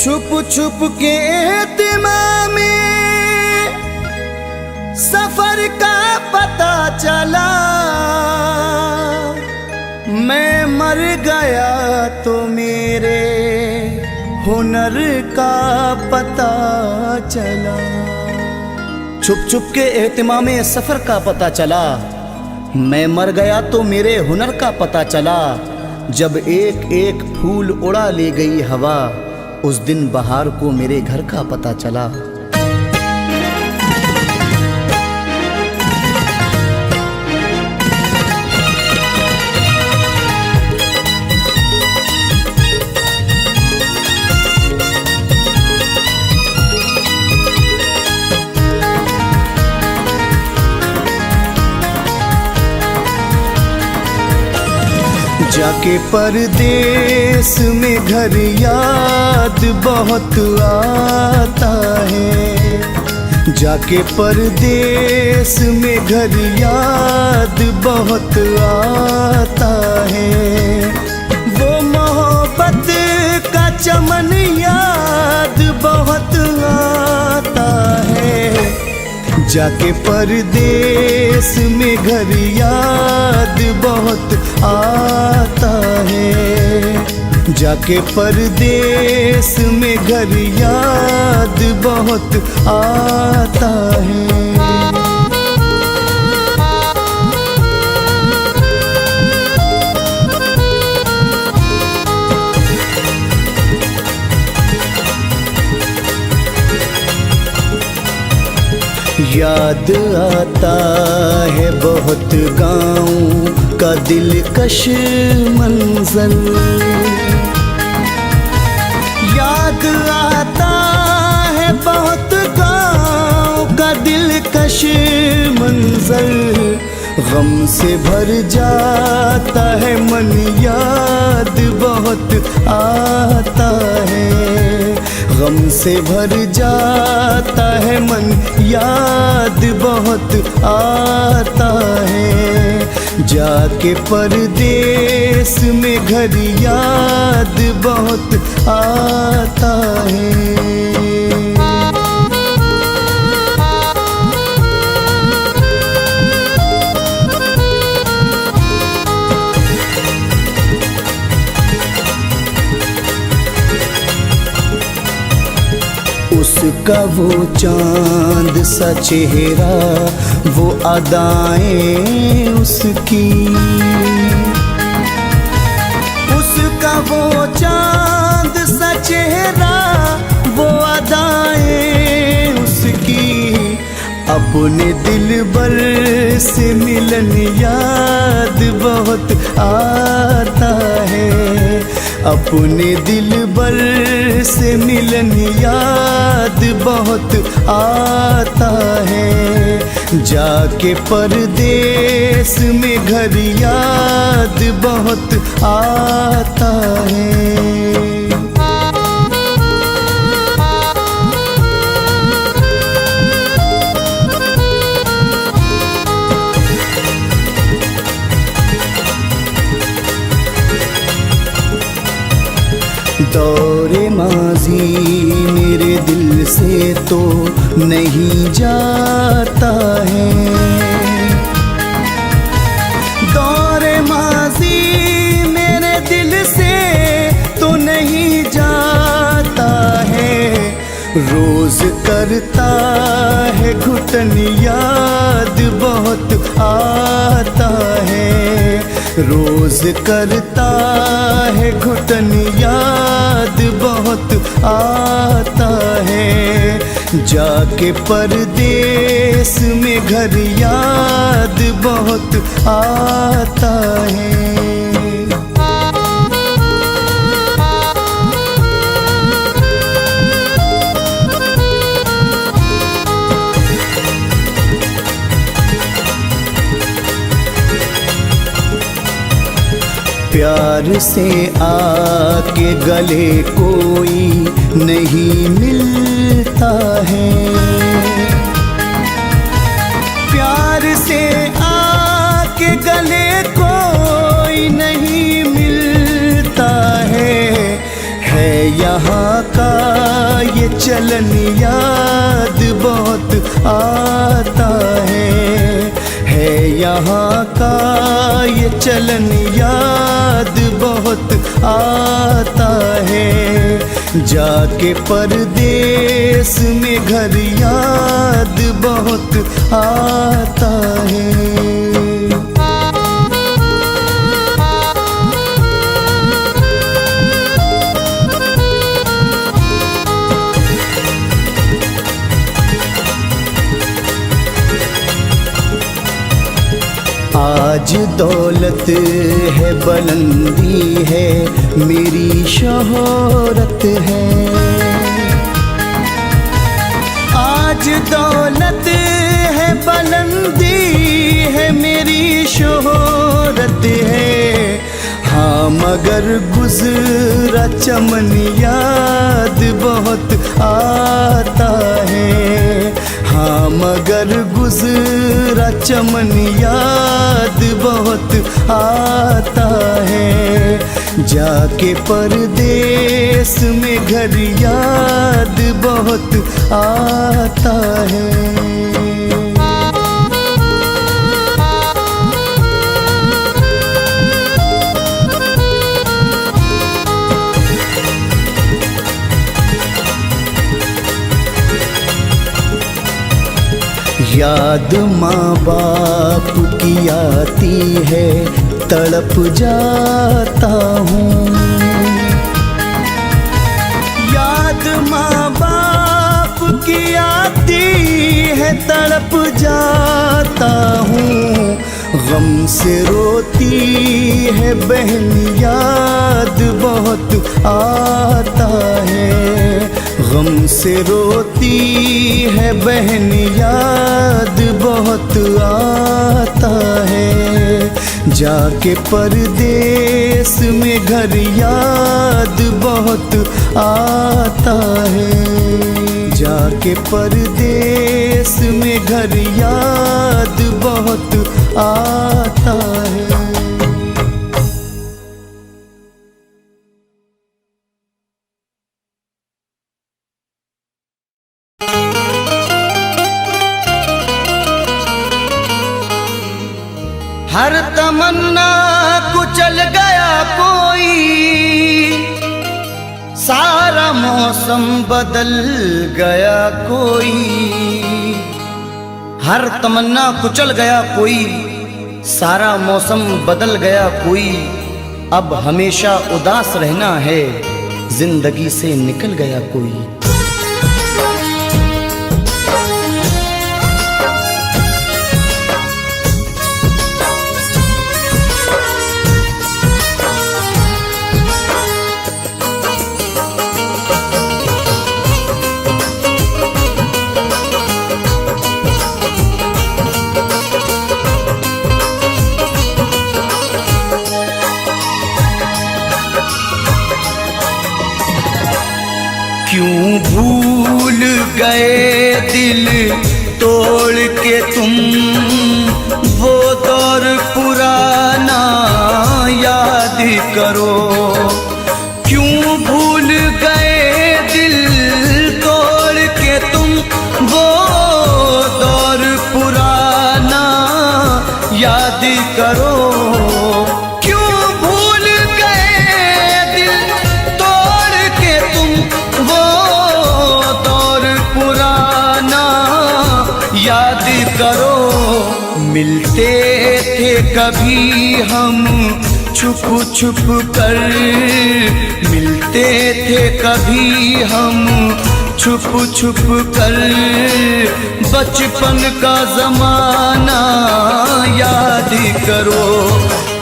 छुप छुप के एहतिमाम में सफर का पता चला। मैं मर गया तो मेरे हुनर का पता चला। छुप छुप के एहतिमाम में सफर का पता चला। मैं मर गया तो मेरे हुनर का पता चला। जब एक एक फूल उड़ा ले गई हवा, उस दिन बहार को मेरे घर का पता चला। जाके परदेस में घर याद बहुत आता है। जाके परदेस में घर याद बहुत आता है। वो मोहब्बत का चमन याद बहुत आता है। जाके परदेस में घर याद बहुत आता है। जाके परदेस में घर याद बहुत आता है। याद आता है बहुत गाँव का दिलकश मंजर। याद आता है बहुत गाँव का दिलकश मंजर। गम से भर जाता है मन, याद बहुत आता है। गम से भर जाता है मन, याद बहुत आता है। जाके परदेस में घर याद बहुत आता है। उसका वो चांद सा चेहरा, वो अदाएं उसकी। उसका वो चांद सा चेहरा, वो अदाएं उसकी। अपने दिलबर से मिलन याद बहुत आता है। अपने दिलबर से मिलन याद बहुत आता है। जाके परदेस में घर याद बहुत आता है। दौरे माजी मेरे दिल से तो नहीं जाता है। दौरे माजी मेरे दिल से तो नहीं जाता है। रोज करता है घुटन, याद बहुत आता है। रोज करता है घुटन, याद बहुत आता है। जाके परदेस में घर याद बहुत आता है। प्यार से आके गले कोई नहीं मिलता है। प्यार से आके गले कोई नहीं मिलता है। यहाँ का ये चलन याद बहुत आता है यहाँ का ये चलन याद बहुत आता है। जाके परदेस में घर याद बहुत आता है। आज दौलत है बुलंदी है मेरी शोहरत है। आज दौलत है बुलंदी है मेरी शोहरत है। हाँ मगर गुजरा चमन याद बहुत आता है। हाँ मगर गुजरा चमन याद बहुत आता है। जाके परदेस में घर याद बहुत आता है। याद माँ बाप की आती है तड़प जाता हूँ। याद माँ बाप की आती है तड़प जाता हूँ। गम से रोती है बहन याद बहुत आता है। गम से रोती है बहन याद बहुत आता है। जाके परदेस में घर याद बहुत आता है। जाके परदेस में घर याद बहुत आता है। हर तमन्ना कुचल गया कोई, सारा मौसम बदल गया कोई। हर तमन्ना कुचल गया कोई, सारा मौसम बदल गया कोई। अब हमेशा उदास रहना है, जिंदगी से निकल गया कोई। क्यों भूल गए दिल तोड़ के तुम, वो दौर पुराना याद करो। क्यों भूल गए दिल तोड़ के तुम, वो दौर पुराना याद करो। याद करो मिलते थे कभी हम छुप छुप कर, मिलते थे कभी हम छुप छुप कर। बचपन का जमाना याद करो।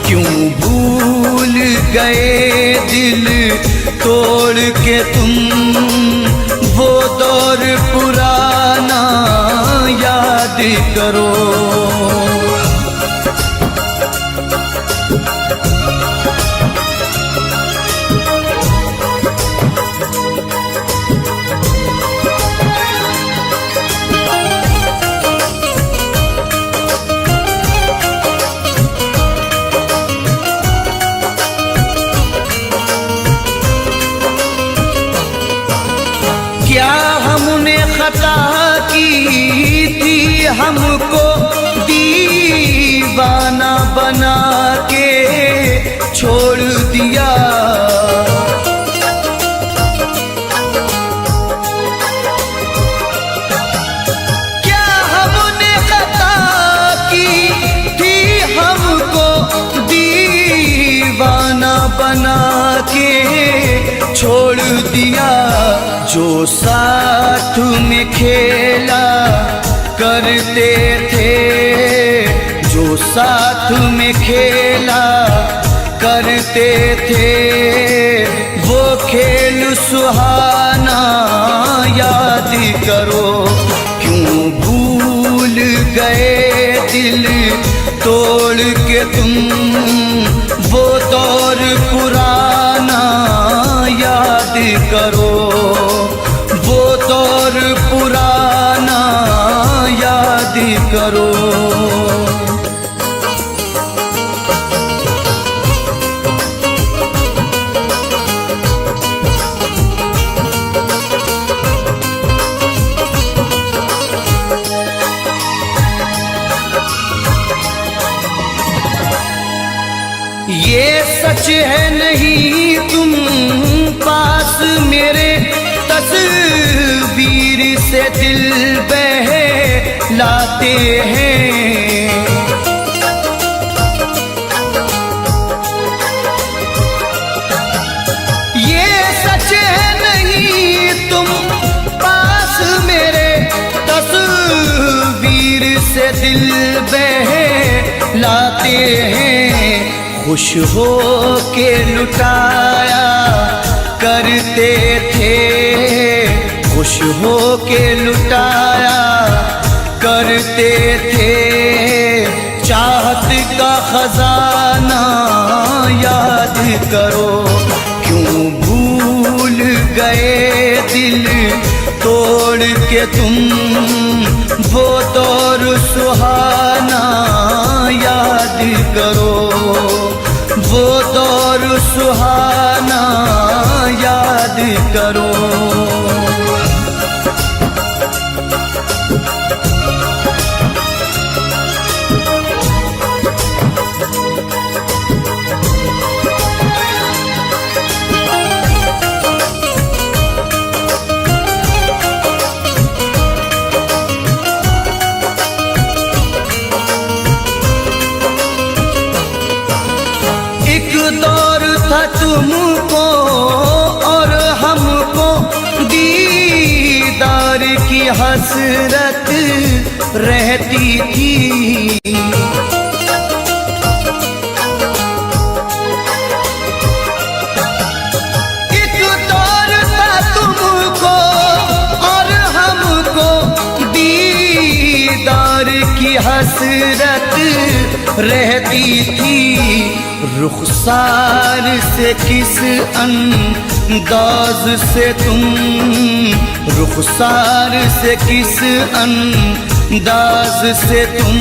क्यों भूल गए दिल तोड़ के तुम, वो दौर पुराना याद करो। हमको दीवाना बना के छोड़ दिया। क्या हमने खता की थी हमको दीवाना बना के छोड़ दिया। जो साथ में खेला करते थे, जो साथ में खेला करते थे, वो खेल सुहाना याद करो। क्यों भूल गए दिल तोड़ के तुम वो दौर पुराना याद करो, वो दौर पुराना याद करो। ये सच है नहीं तुम पास मेरे, तस्वीर से दिल बहलाते हैं। ये सच है नहीं तुम पास मेरे, तस्वीर से दिल बहलाते हैं। खुश हो के लुटाया करते थे, खुश हो के लुटाया करते थे। चाहत का खजाना याद करो। क्यों भूल गए दिल तोड़ के तुम वो दौर सुहाना याद करो, वो दौर सुहाना याद करो। दौर था तुमको और हमको दीदार की हसरत रहती थी। एक दौर था तुमको और हमको दीदार की हसरत रहती थी। रुखसार से किस अंदाज से तुम, रुखसार से किस अंदाज से तुम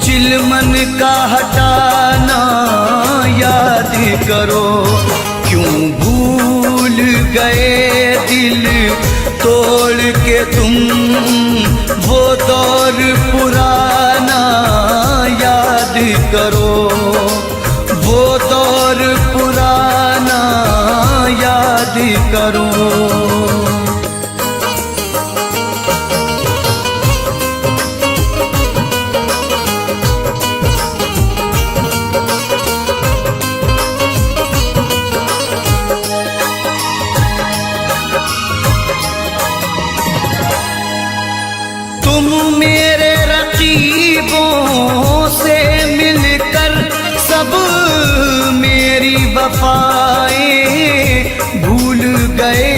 चिलमन का हटाना याद करो। क्यों भूल गए दिल तोड़ के तुम वो दौर पुराना याद करो, वो दौर पुराना याद करो। तुम मेरे रकीबों से मिलकर सब मेरी वफाएं भूल गए।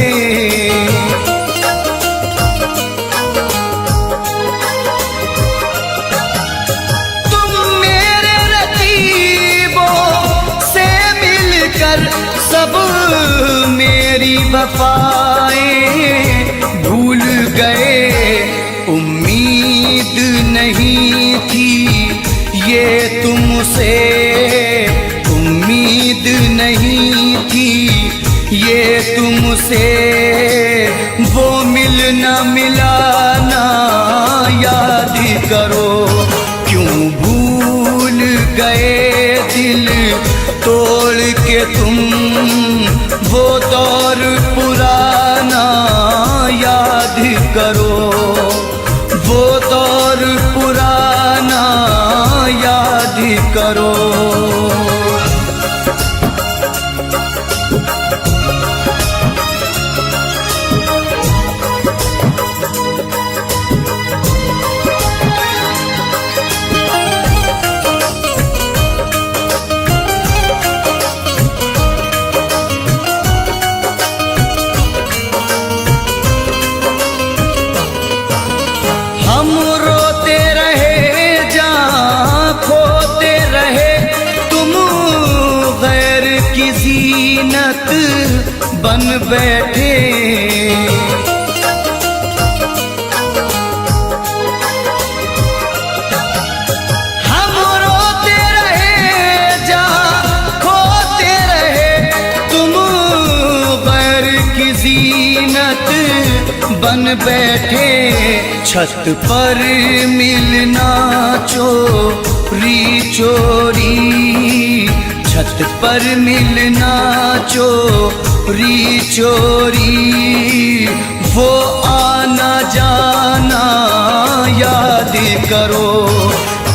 तुम मेरे रकीबों से मिलकर सब मेरी वफाएं भूल गए। उम्मीद नहीं थी ये तुमसे, उम्मीद नहीं थी ये तुमसे, वो मिल न मिलाना याद करो, क्यों भूल गए दिल तोड़ के तुम वो दौर पुराना याद करो, वो दौर पुराना याद करो। बन बैठे हम रोते रहे जहाँ खोते रहे, तुम गैर की जीनत बन बैठे। छत पर मिलना चोरी चोरी, छत पर मिलना चोरी चोरी, वो आना जाना याद करो,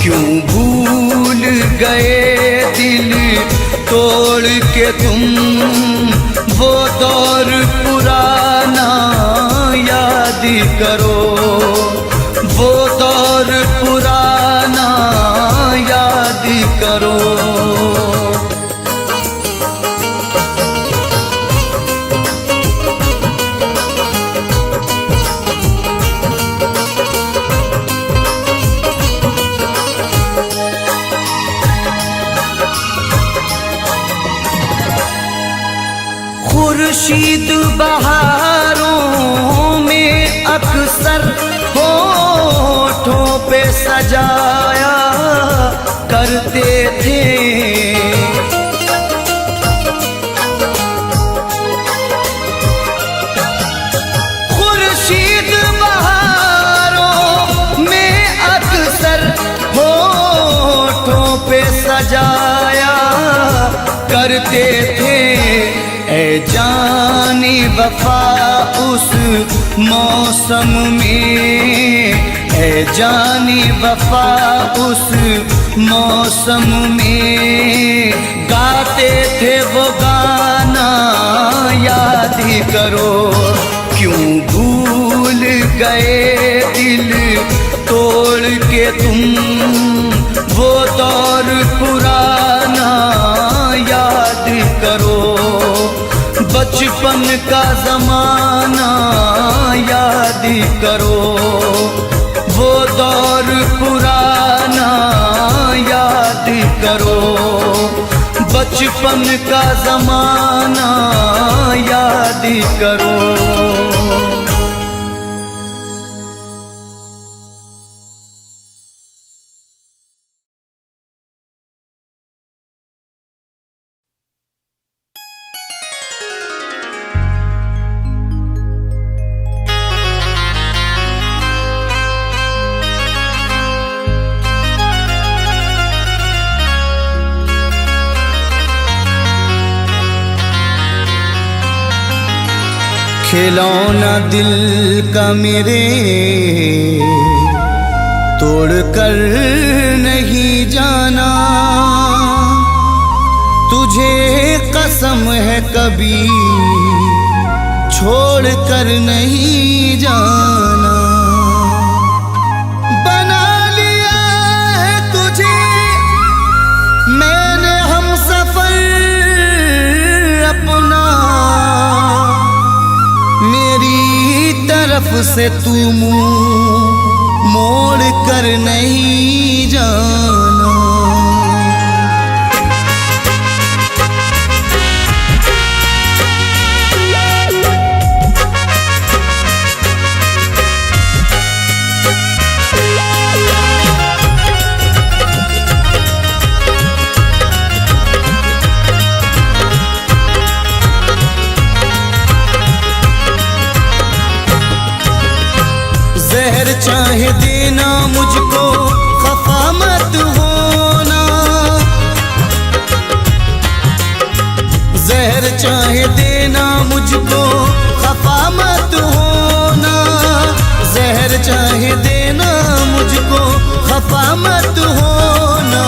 क्यों भूल गए दिल तोड़ के तुम वो दौर पुराना याद करो, वो दौर पुराना याद करो। खुर्शीद बहारों में अक्सर होठों पे सजाया करते थे, खुर्शीद बहारों में अक्सर होठों पे सजाया करते थे। ऐ जानी वफा उस मौसम में, ऐ जानी वफा उस मौसम में, गाते थे वो गाना याद करो, क्यों भूल गए दिल तोड़ के तुम वो दौर पुराना याद करो, बचपन का ज़माना याद करो, वो दौर पुराना याद करो, बचपन का ज़माना याद करो। खिलौना दिल का मेरे तोड़ कर नहीं जाना, तुझे कसम है कभी छोड़ कर नहीं जाना। बना लिया है तुझे मैंने हमसफर अपना, मेरी तरफ से तू मुंह मोड़ कर नहीं जाना। जहर चाहे देना मुझको, खफा मत होना। जहर चाहे देना मुझको, खफा मत होना। जहर चाहे देना मुझको, खफा मत होना।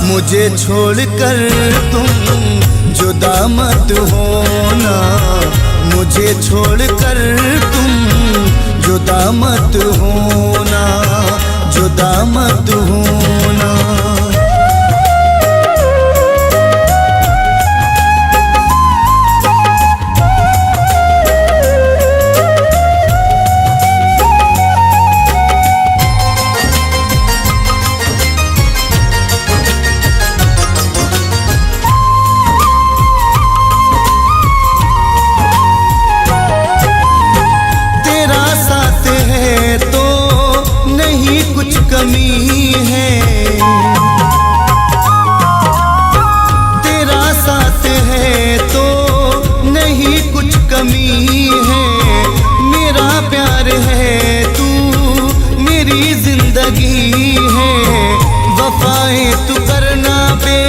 मुझे छोड़कर तुम जुदा मत होना। मुझे छोड़कर तुम जुदा मत होना, जुदा मत होना। कुछ कमी है तेरा साथ है तो नहीं कुछ कमी है। मेरा प्यार है तू मेरी जिंदगी है। वफाएं तू करना बे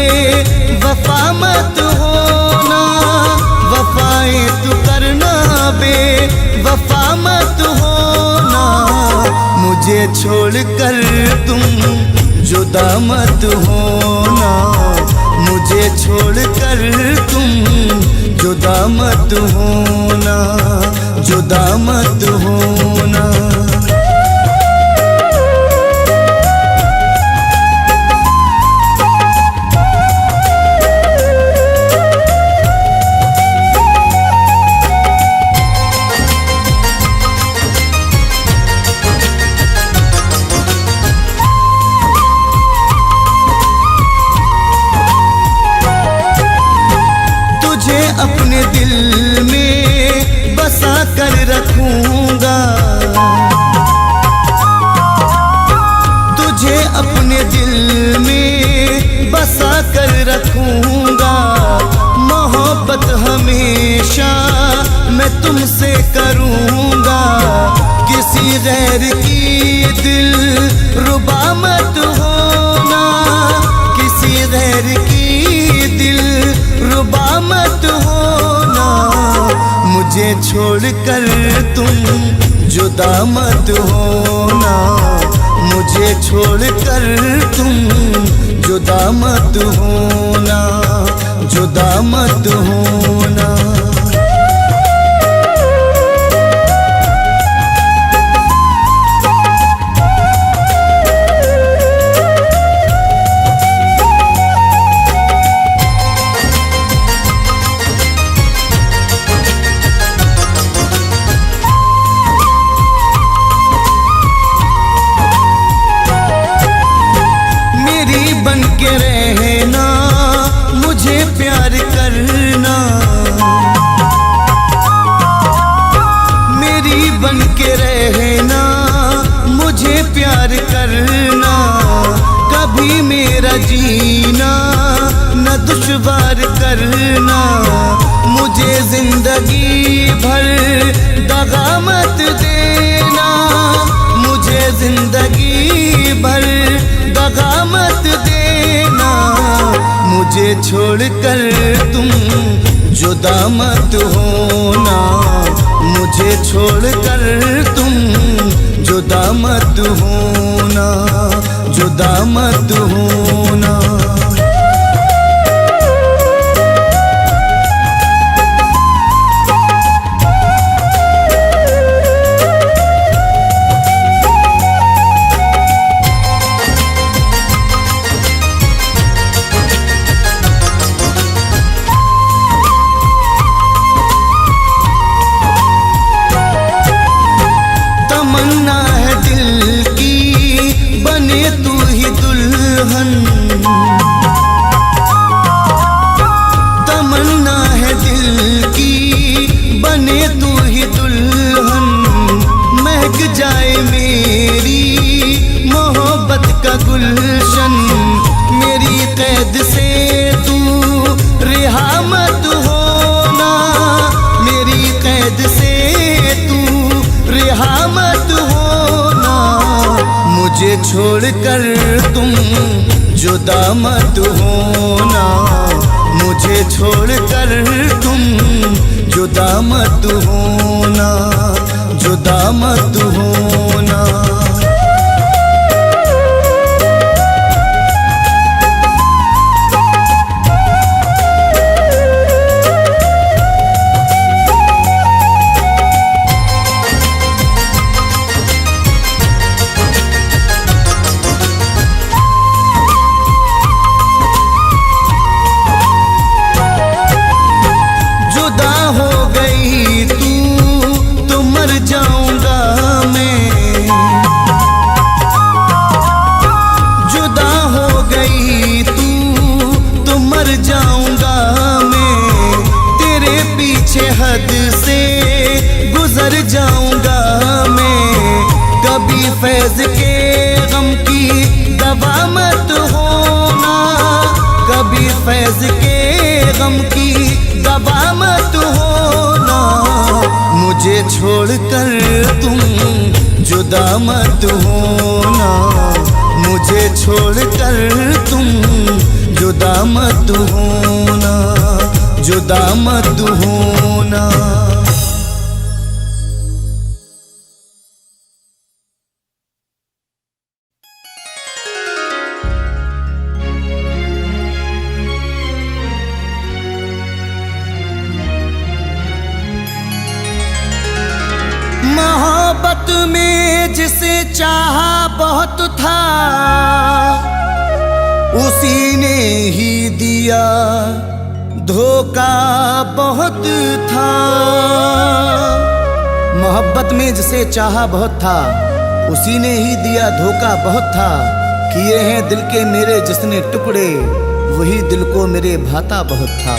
वफा मत होना। वफाएं तू करना बे वफा मत होना। मुझे छोड़कर तुम जुदा मत होना। मुझे छोड़कर तुम जुदा मत होना, जुदा मत होना। अपने दिल में बसा कर रखूंगा। तुझे अपने दिल में बसा कर रखूंगा। मोहब्बत हमेशा मैं तुमसे करूंगा। किसी गैर की दिल रुबा मत होना। किसी गैर की दिल रुबा मत होना। मुझे छोड़कर तुम जुदा मत होना। मुझे छोड़कर तुम जुदा मत होना, जुदा मत होना। बन के रहना मुझे प्यार करना। मेरी बन के रहना मुझे प्यार करना। कभी मेरा जीना न दुश्वार करना। मुझे जिंदगी भर दगा मत देना। मुझे जिंदगी भर दगा मत देना। मुझे छोड़कर तुम जुदा मत होना। मुझे छोड़कर तुम जुदा मत होना, जुदा मत होना। तमन्ना है दिल की बने तू ही दुल्हन। तमन्ना है दिल की बने तू ही दुल्हन। महक जाए मेरी मोहब्बत का गुलशन। मेरी कैद से तू रिहा मत होना। मेरी कैद से तू रिहा मत होना। मुझे छोड़कर तुम जुदा मत होना, मुझे छोड़कर तुम जुदा मत होना, जुदा मत होना। हद से गुजर जाऊंगा मैं, कभी फैज के गम की दवा मत होना, कभी फैज के गम की दवा मत होना। मुझे छोड़कर तुम जुदा मत होना, मुझे छोड़कर तुम जुदा मत होना, जुदा मत होना। मोहब्बत में जिसे चाहा बहुत था, उसी ने ही दिया धोखा बहुत था। मोहब्बत में जिसे चाहा बहुत था, उसी ने ही दिया धोखा बहुत था। किए हैं दिल के मेरे जिसने टुकड़े, वही दिल को मेरे भाता बहुत था।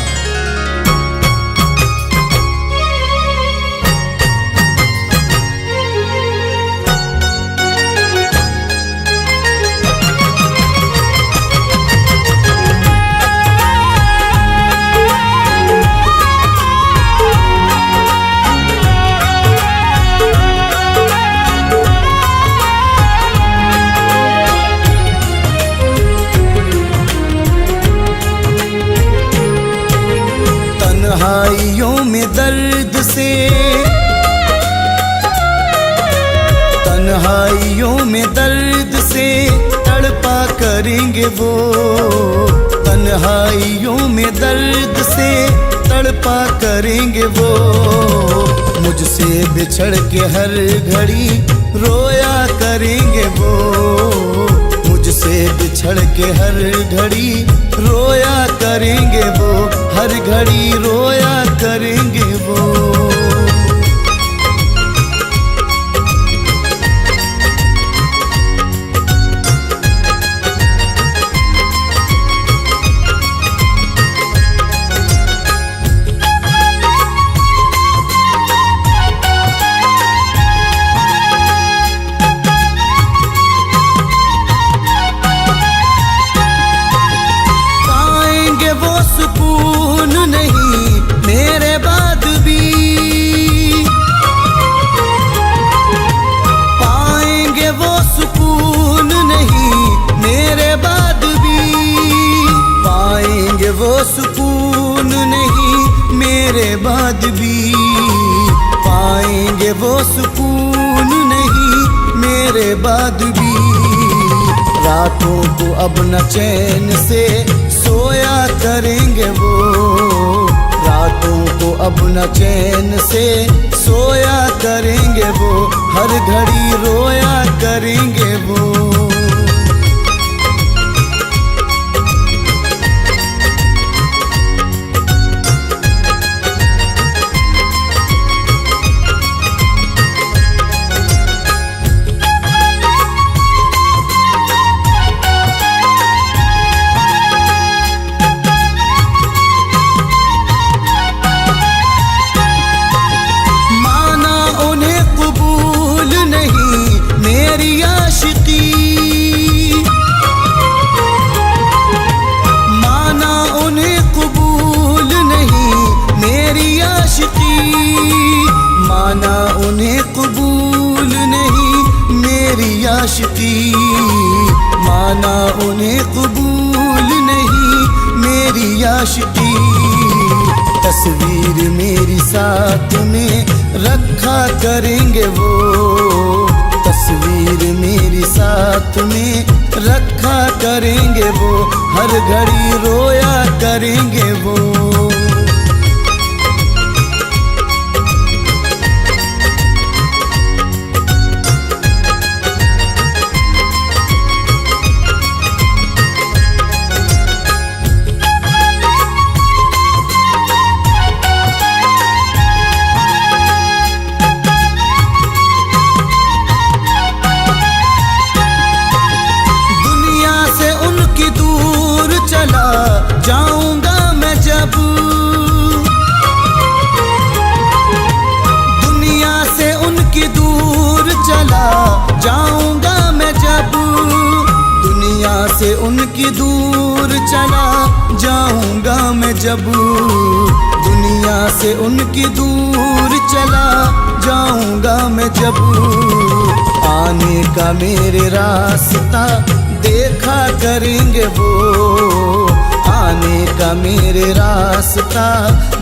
तन्हाइयों में दर्द से, तन्हाइयों में दर्द से तड़पा करेंगे वो, तन्हाइयों में दर्द से तड़पा करेंगे वो। मुझसे बिछड़ के हर घड़ी रोया करेंगे वो, मुझसे बिछड़ के हर घड़ी रोया करेंगे वो, हर घड़ी रोया करेंगे वो। सुकून नहीं मेरे बाद भी, पाएंगे वो सुकून नहीं मेरे बाद भी, पाएंगे वो सुकून नहीं मेरे बाद भी, पाएंगे वो सुकून नहीं मेरे बाद भी। रातों को अब न चैन से सोया करेंगे वो, रातों को अब न चैन से सोया करेंगे वो, हर घड़ी रोया करेंगे वो। में रखा करेंगे वो, तस्वीर मेरी साथ में रखा करेंगे वो, हर घड़ी रोया करेंगे वो। जाऊंगा मैं जब दुनिया से उनकी दूर चला जाऊंगा मैं जब, दुनिया से उनकी दूर चला जाऊंगा मैं जब, दुनिया से उनकी दूर चला जाऊंगा मैं जब। आने का मेरे रास्ता देखा करेंगे वो, आने का मेरे रास्ता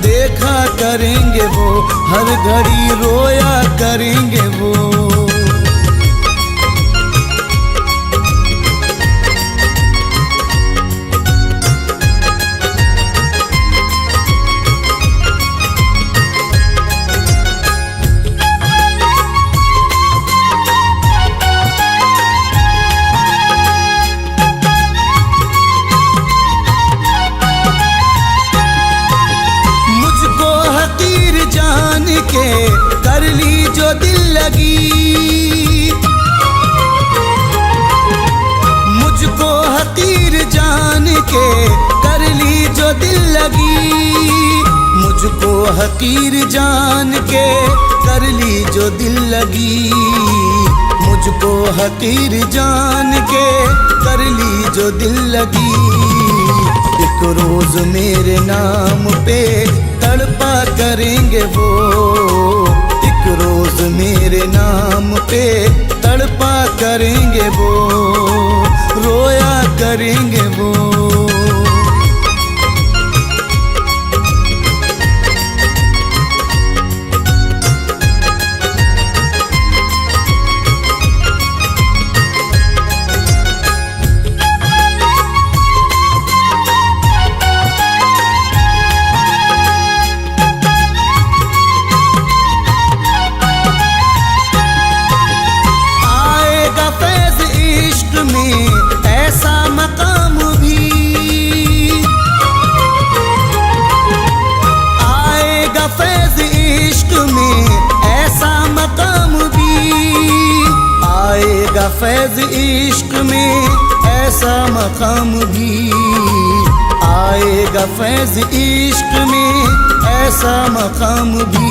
देखा करेंगे वो, हर घड़ी रोया करेंगे वो। के कर ली जो दिल लगी, मुझको हकीर जान के कर ली जो दिल लगी, मुझको हकीर जान के कर ली जो दिल लगी, मुझको हकीर जान के कर ली जो दिल लगी। एक रोज मेरे नाम पे तड़पा करेंगे वो, एक रोज मेरे नाम पे तड़पा करेंगे वो, रोया करेंगे वो। ऐसा मकाम भी आएगा फैज़ इश्क में, ऐसा मकाम भी आएगा फैज़ इश्क में, ऐसा मकाम भी आएगा फैज़ इश्क में, ऐसा मकाम भी।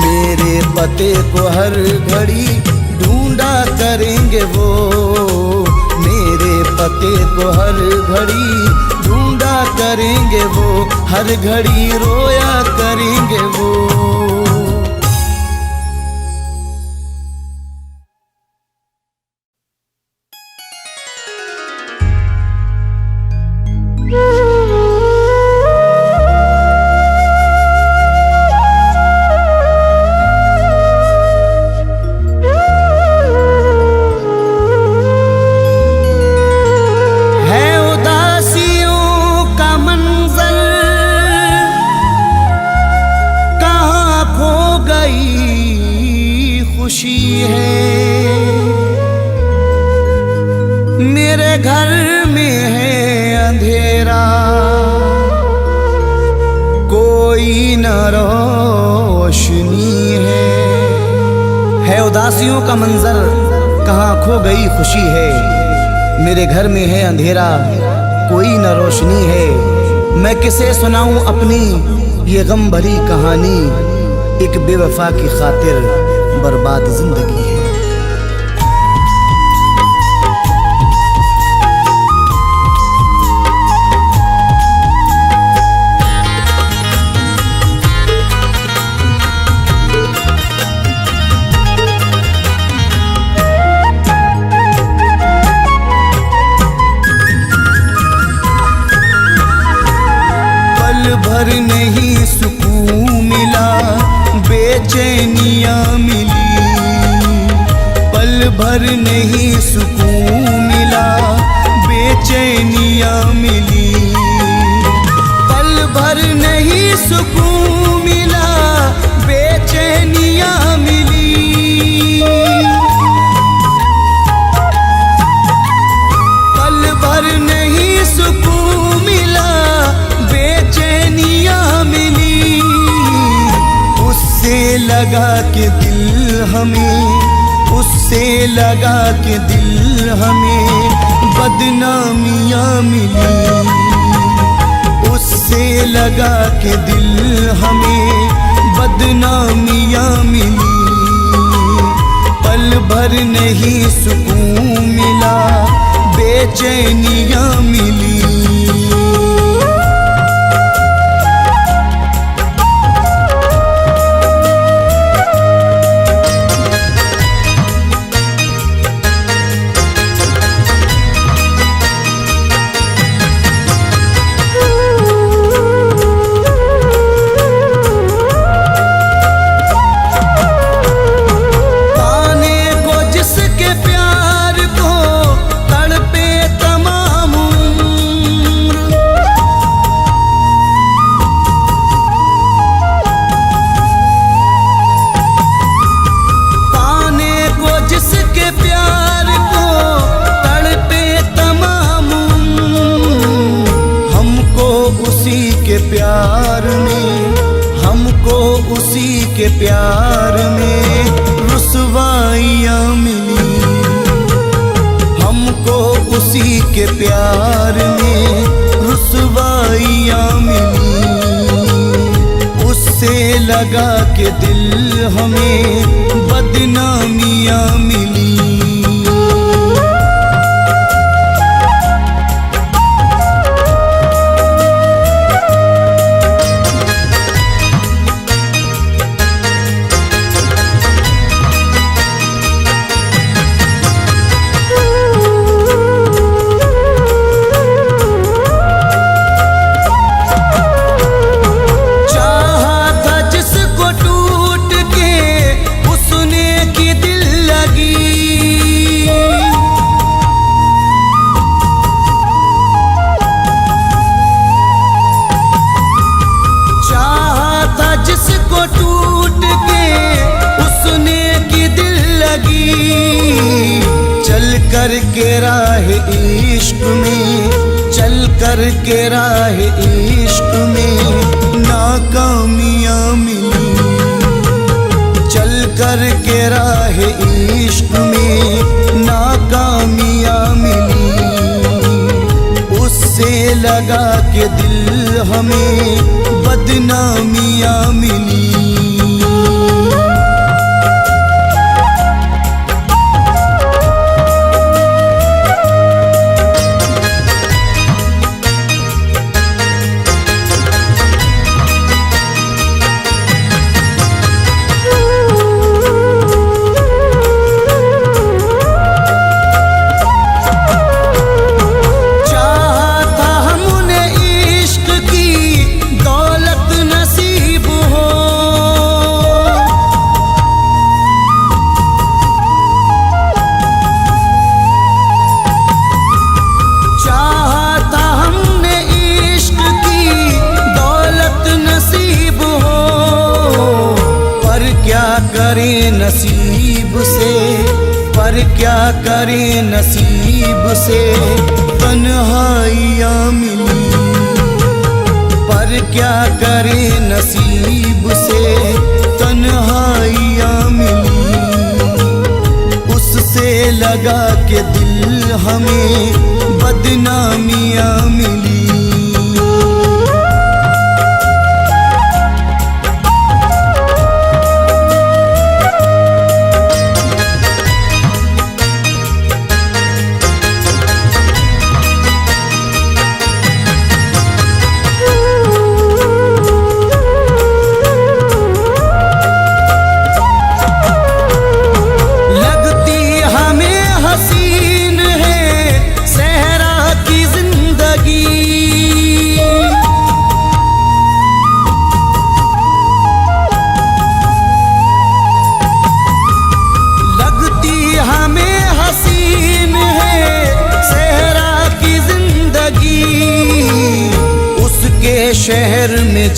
मेरे पते को हर घड़ी ढूंढा करेंगे वो, मेरे पते को हर घड़ी ढूंढा करेंगे वो, हर घड़ी रोया करेंगे वो। खुशी है मेरे घर में है अंधेरा, कोई न रोशनी है उदासियों का मंजर, कहाँ खो गई खुशी है। मेरे घर में है अंधेरा, कोई न रोशनी है। मैं किसे सुनाऊं अपनी ये गम भरी कहानी, एक बेवफा की खातिर बर्बाद जिंदगी है। पल भर नहीं सुकून मिला, बेचैनियाँ मिली, पल भर नहीं सुकून मिला, बेचैनियाँ मिली, पल भर नहीं सुकून मिला, बेचैनियाँ मिली। पल भर नहीं सुकून मिला, बेचैनियाँ मिली। उससे लगा के दिल हमें, उससे लगा के दिल हमें बदनामियाँ मिली, उससे लगा के दिल हमें बदनामियाँ मिली। पल भर नहीं सुकून मिला, बेचैनियाँ मिली। प्यार में हमको उसी के प्यार में रुसवाइयाँ मिली, हमको उसी के प्यार में रुसवाइयाँ मिली। उससे लगा के दिल हमें बदनामियाँ मिली। चल कर के राह इश्क में, चल कर के राह इश्क में नाकामियाँ मिली, चल कर के राह इश्क में नाकामियाँ मिली। उससे लगा के दिल हमें बदनामियाँ मिली। नसीब से पर क्या करें नसीब से तन्हाइयाँ मिली, पर क्या करें नसीब से तन्हाइयाँ मिली। उससे लगा के दिल हमें बदनामियाँ मिली। हसीन है सहरा की जिंदगी,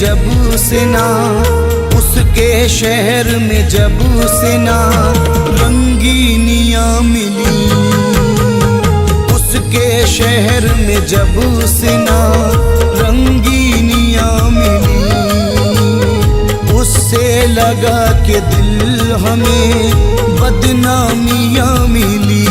जब से ना, उसके शहर में जब से ना रंगीनियाँ मिली, उसके शहर में जब से ना रंगीनियाँ मिली, उससे लगा के दिल हमें बदनामियाँ मिली।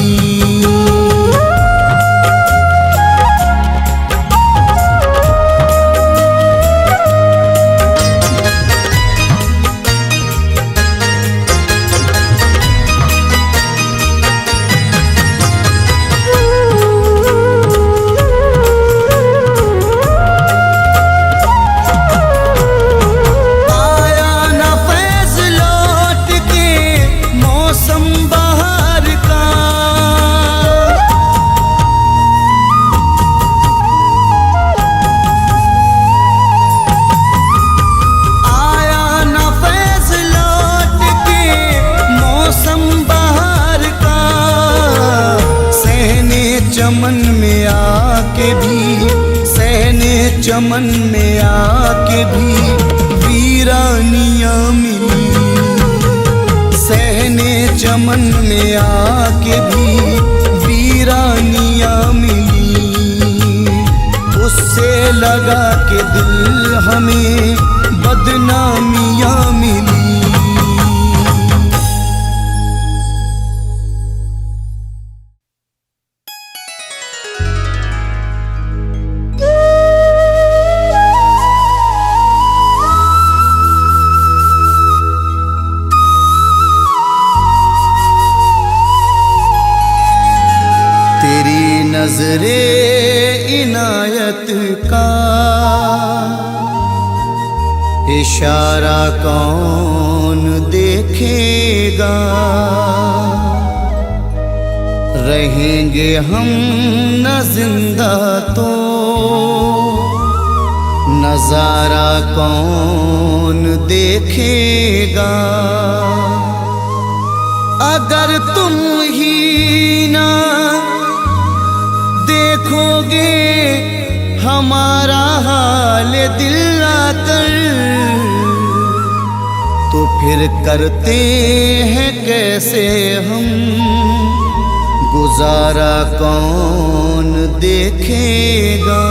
चमन में आके भी, सहने चमन में आके भी वीरानियाँ मिली, सहने चमन में आके भी वीरानियाँ मिली, उससे लगा के दिल हमें बदनामियाँ मिली। नज़रे इनायत का इशारा कौन देखेगा, रहेंगे हम न जिंदा तो नजारा कौन देखेगा। अगर तुम ही ना देखोगे हमारा हाल दिल आकर, तो फिर करते हैं कैसे हम, गुजारा कौन देखेगा।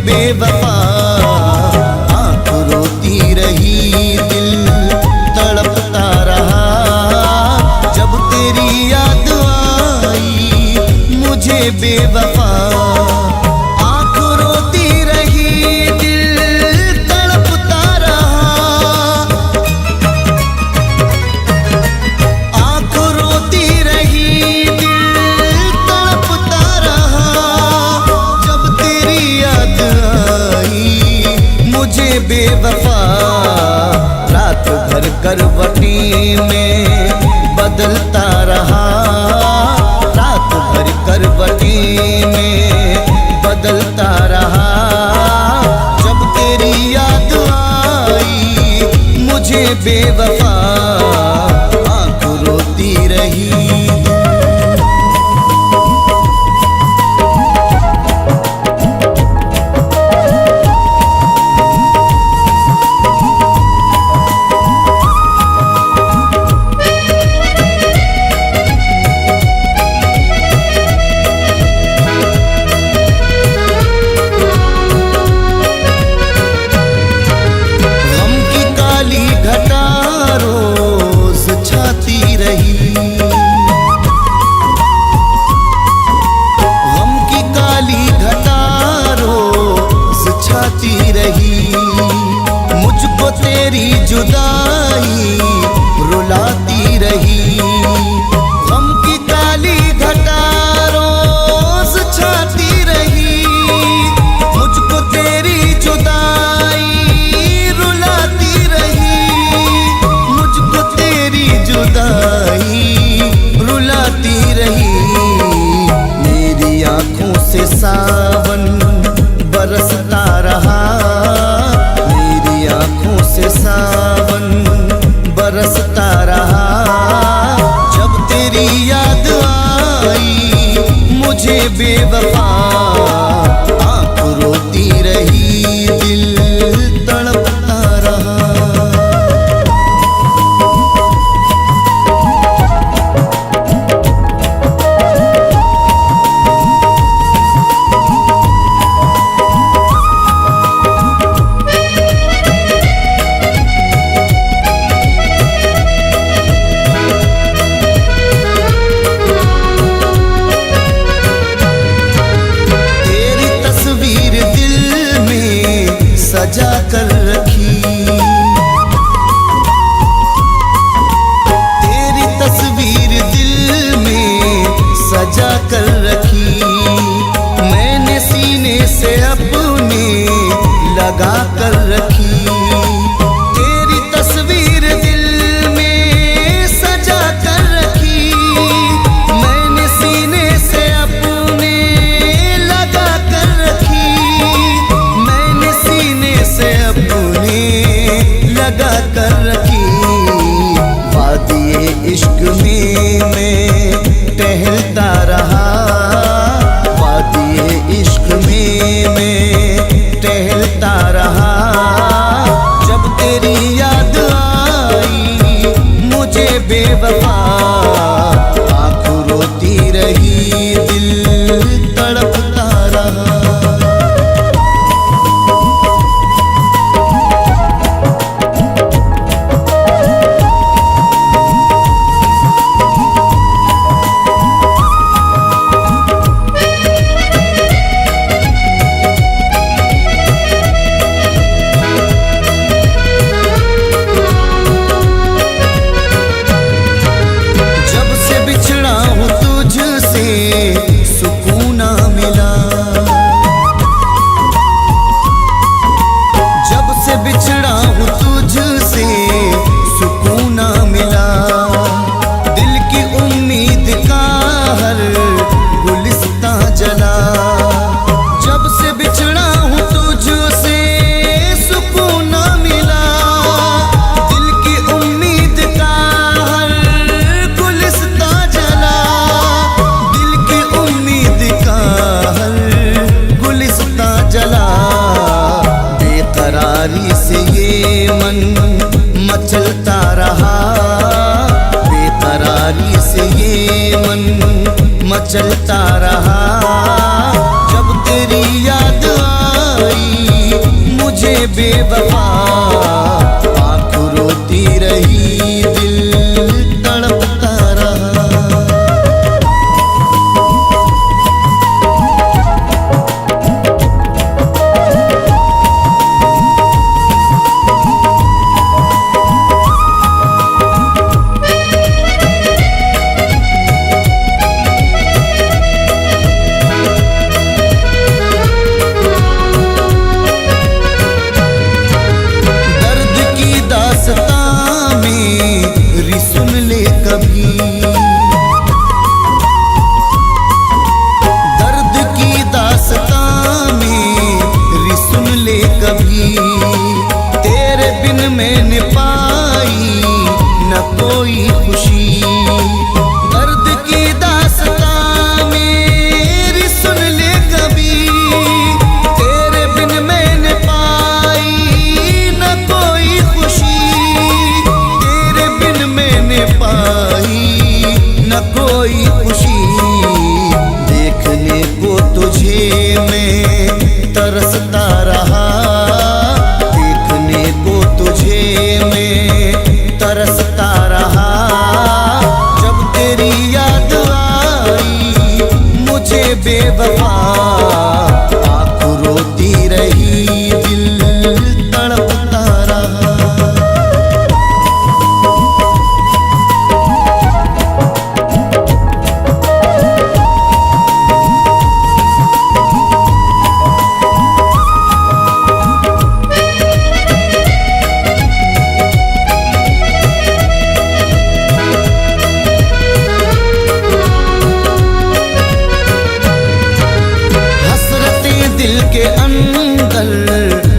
बेवफा आँख रोती रही, दिल तड़पता रहा, जब तेरी याद आई मुझे बेवफा। आँख रोती रही, दिल तड़पता रहा, आँख रोती रही, दिल तड़पता रहा, जब तेरी याद मुझे बेवफा। रात भर करवटी में बदलता रहा, रात भर करवटी में बदलता रहा, जब तेरी याद आई मुझे बेवफा। आँख रोती रही। बेवफा। आँख रोती रही, दिल तड़पता रहा। सजा कर रखी तेरी तस्वीर दिल में सजा कर रखी। मैंने सीने से अपने लगा कर रखी। तेरी तस्वीर दिल में सजा कर रखी। मैंने सीने से अपने लगा कर रखी। मैंने सीने से अपने लगा कर रखी। वादिए इश्क में मैं टहलता रहा। वादिए इश्क में मैं टहलता रहा। जब तेरी याद आई मुझे बेवफा। आँख रोती रही, दिल तड़पता रहा। सुकून ना मिला, जब से बिछड़ा हूँ तुझसे सुकून ना मिला। दिल की उम्मीद का हर गुलिस्तां जला। जब से बिछड़ा हूँ तुझसे सुकून ना मिला। दिल की उम्मीद का हर गुलिस्तां जला। जला बेकरारी से ये मन मचलता रहा। बेकरारी से ये मन मचलता रहा। जब तेरी याद आई मुझे बेवफा। आँख रोती रही, दिल तड़पता रहा। सुन ले कभी दर्द की दास्तां मेरी, सुन ले कभी। तेरे बिन मैंने पाई न कोई खुशी। दर्द की दास्तां मेरी, सुन ले कभी। तेरे बिन मैंने पाई न कोई खुशी। मैंने पाई न कोई खुशी। देखने को तुझे मैं तरसता रहा। देखने को तुझे मैं तरसता रहा। जब तेरी याद आई मुझे बेवफा। आँख रोती रही, दिल तड़पता रहा। दिल के अंदर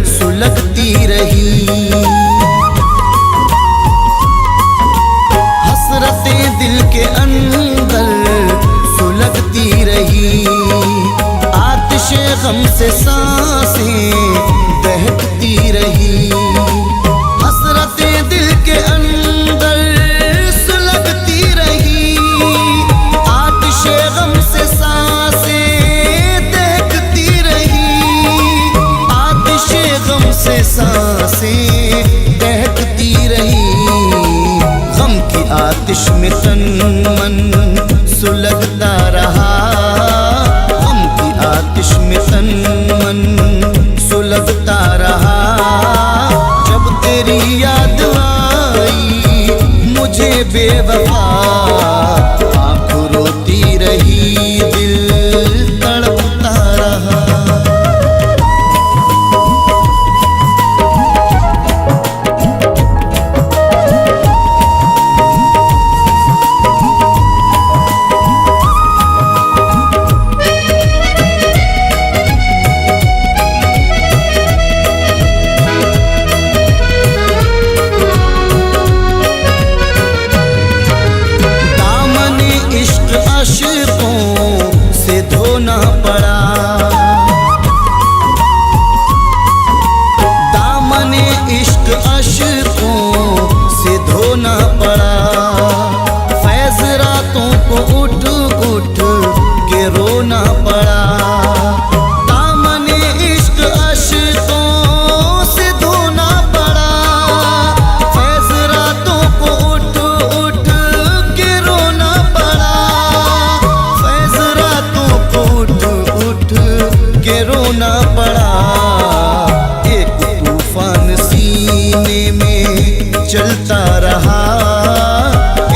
सुलगती रही। हसरतें दिल के अंदर सुलगती रही। गम से सांसें बहकती रही, हसरतें दिल के अंदर सुलगती रही। आतिशे गम से सांसें दहकती रही, आतिशे गम से सांसें दहकती रही। गम की आतिश में तन मन सुलगता रहा, गम की आतिश में तन मन सुलगता रहा। जब तेरी याद आई मुझे बेवफा, आँख रोती रही दिल तड़पता रहा। आशिकों से धोना पड़ा, दामने इश्क आशिकों से धोना पड़ा। फैज़ रातों को उठ उठ के रोना पड़ा, दामने इश्क आशिकों से धोना पड़ा। फैज़ रातों को उठ उठ के रोना पड़ा, के रोना पड़ा। एक तूफान सीने में चलता रहा,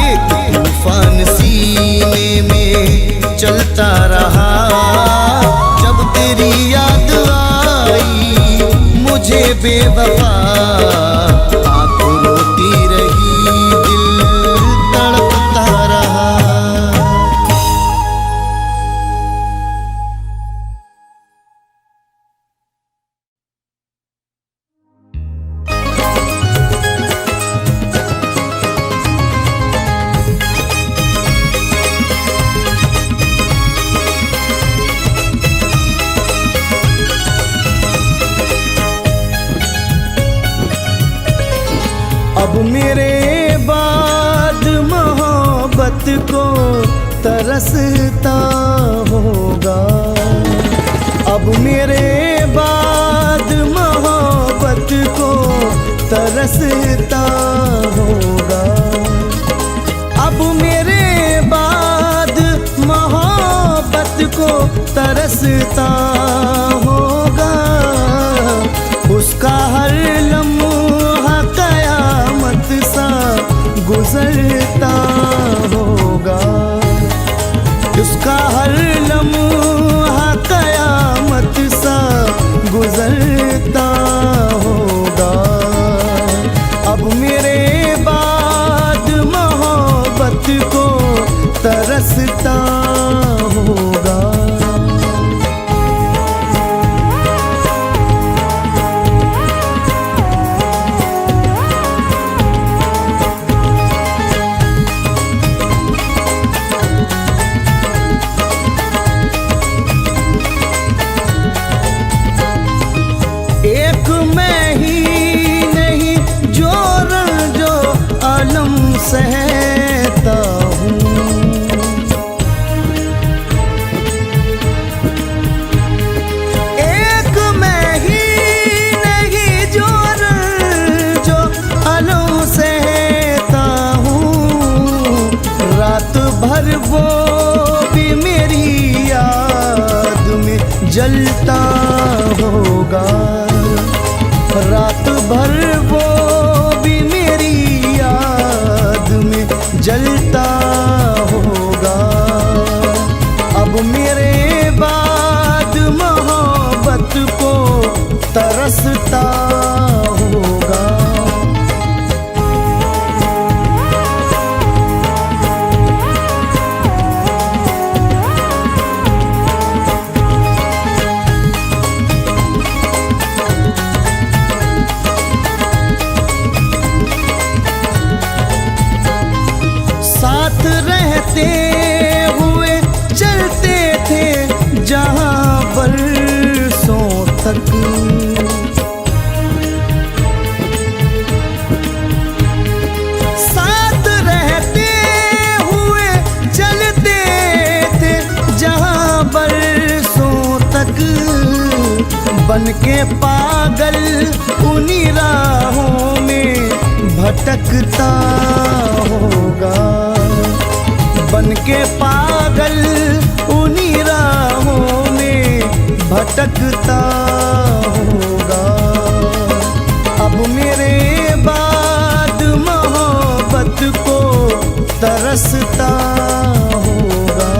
एक तूफान सीने में चलता रहा। जब तेरी याद आई मुझे बेवफा, आँख रोती रही दिल तड़पता रहा। अब मेरे बाद मोहब्बत को तरसता होगा, अब मेरे बाद मोहब्बत को तरसता होगा। अब मेरे बाद मोहब्बत को तरसता होगा। उसका हर लम्हा कयामत सा गुजरता होगा, उसका हर लम्हा कयामत सा गुजरता होगा। अब मेरे बाद मोहब्बत को तरसता होगा। एक मैं ही नहीं जो रंजो आलम सहता हूँ, एक मैं ही नहीं जो रंजो आलम सहता हूँ। रात भर वो भी मेरी याद में जलता होगा, रात भर वो भी मेरी याद में जलता होगा। अब मेरे बाद मोहब्बत को तरसता होगा। रहते हुए चलते थे जहाँ पर बन के पागल उन्हीं राहों में भटकता होगा। बन के पागल उन्हीं राहों में भटकता होगा। अब मेरे बाद मोहब्बत को तरसता होगा।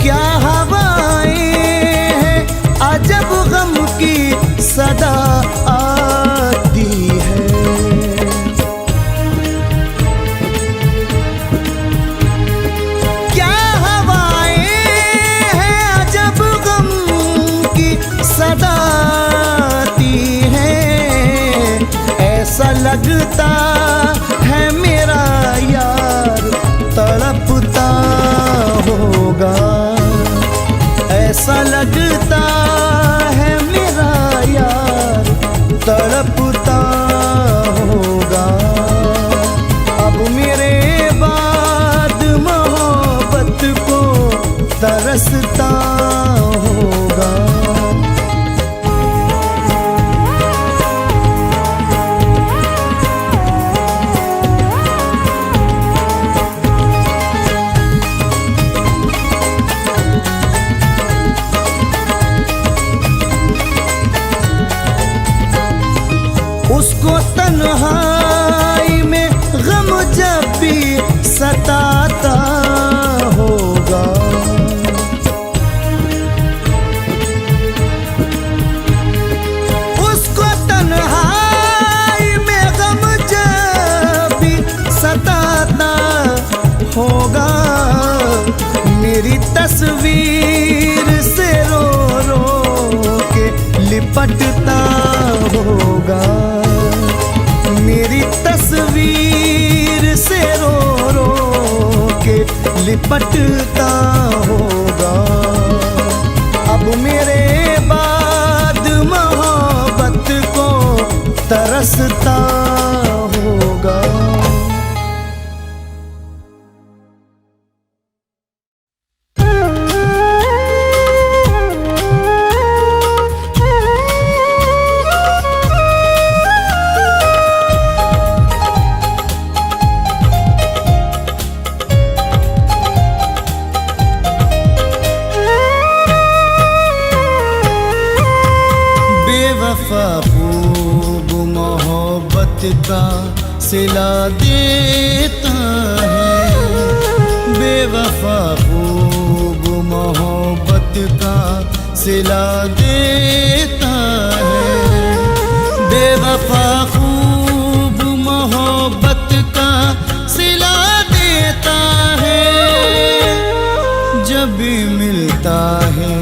क्या हवाएं हैं अजब गम की सदा आती है। क्या हवाएं हैं अजब गम की सदा आती है। ऐसा लगता है मेरा यार तड़पता होगा। ऐसा लगता है मेरा यार तड़पता होगा। अब मेरे बाद मोहब्बत को तरसता होगा। उसको तन्हाई में गम जब भी सताता होगा। उसको तन्हाई में गम जब भी सताता होगा। मेरी तस्वीर से रो रो के लिपटता होगा। मेरी तस्वीर से रो रो के लिपटता होगा। अब मेरे बाद मोहब्बत को तरसता होगा। बेवफा खूब मोहब्बत का सिला देता है। बेवफा खूब मोहब्बत का सिला देता है। बेवफा खूब मोहब्बत का सिला देता है। जब भी मिलता है,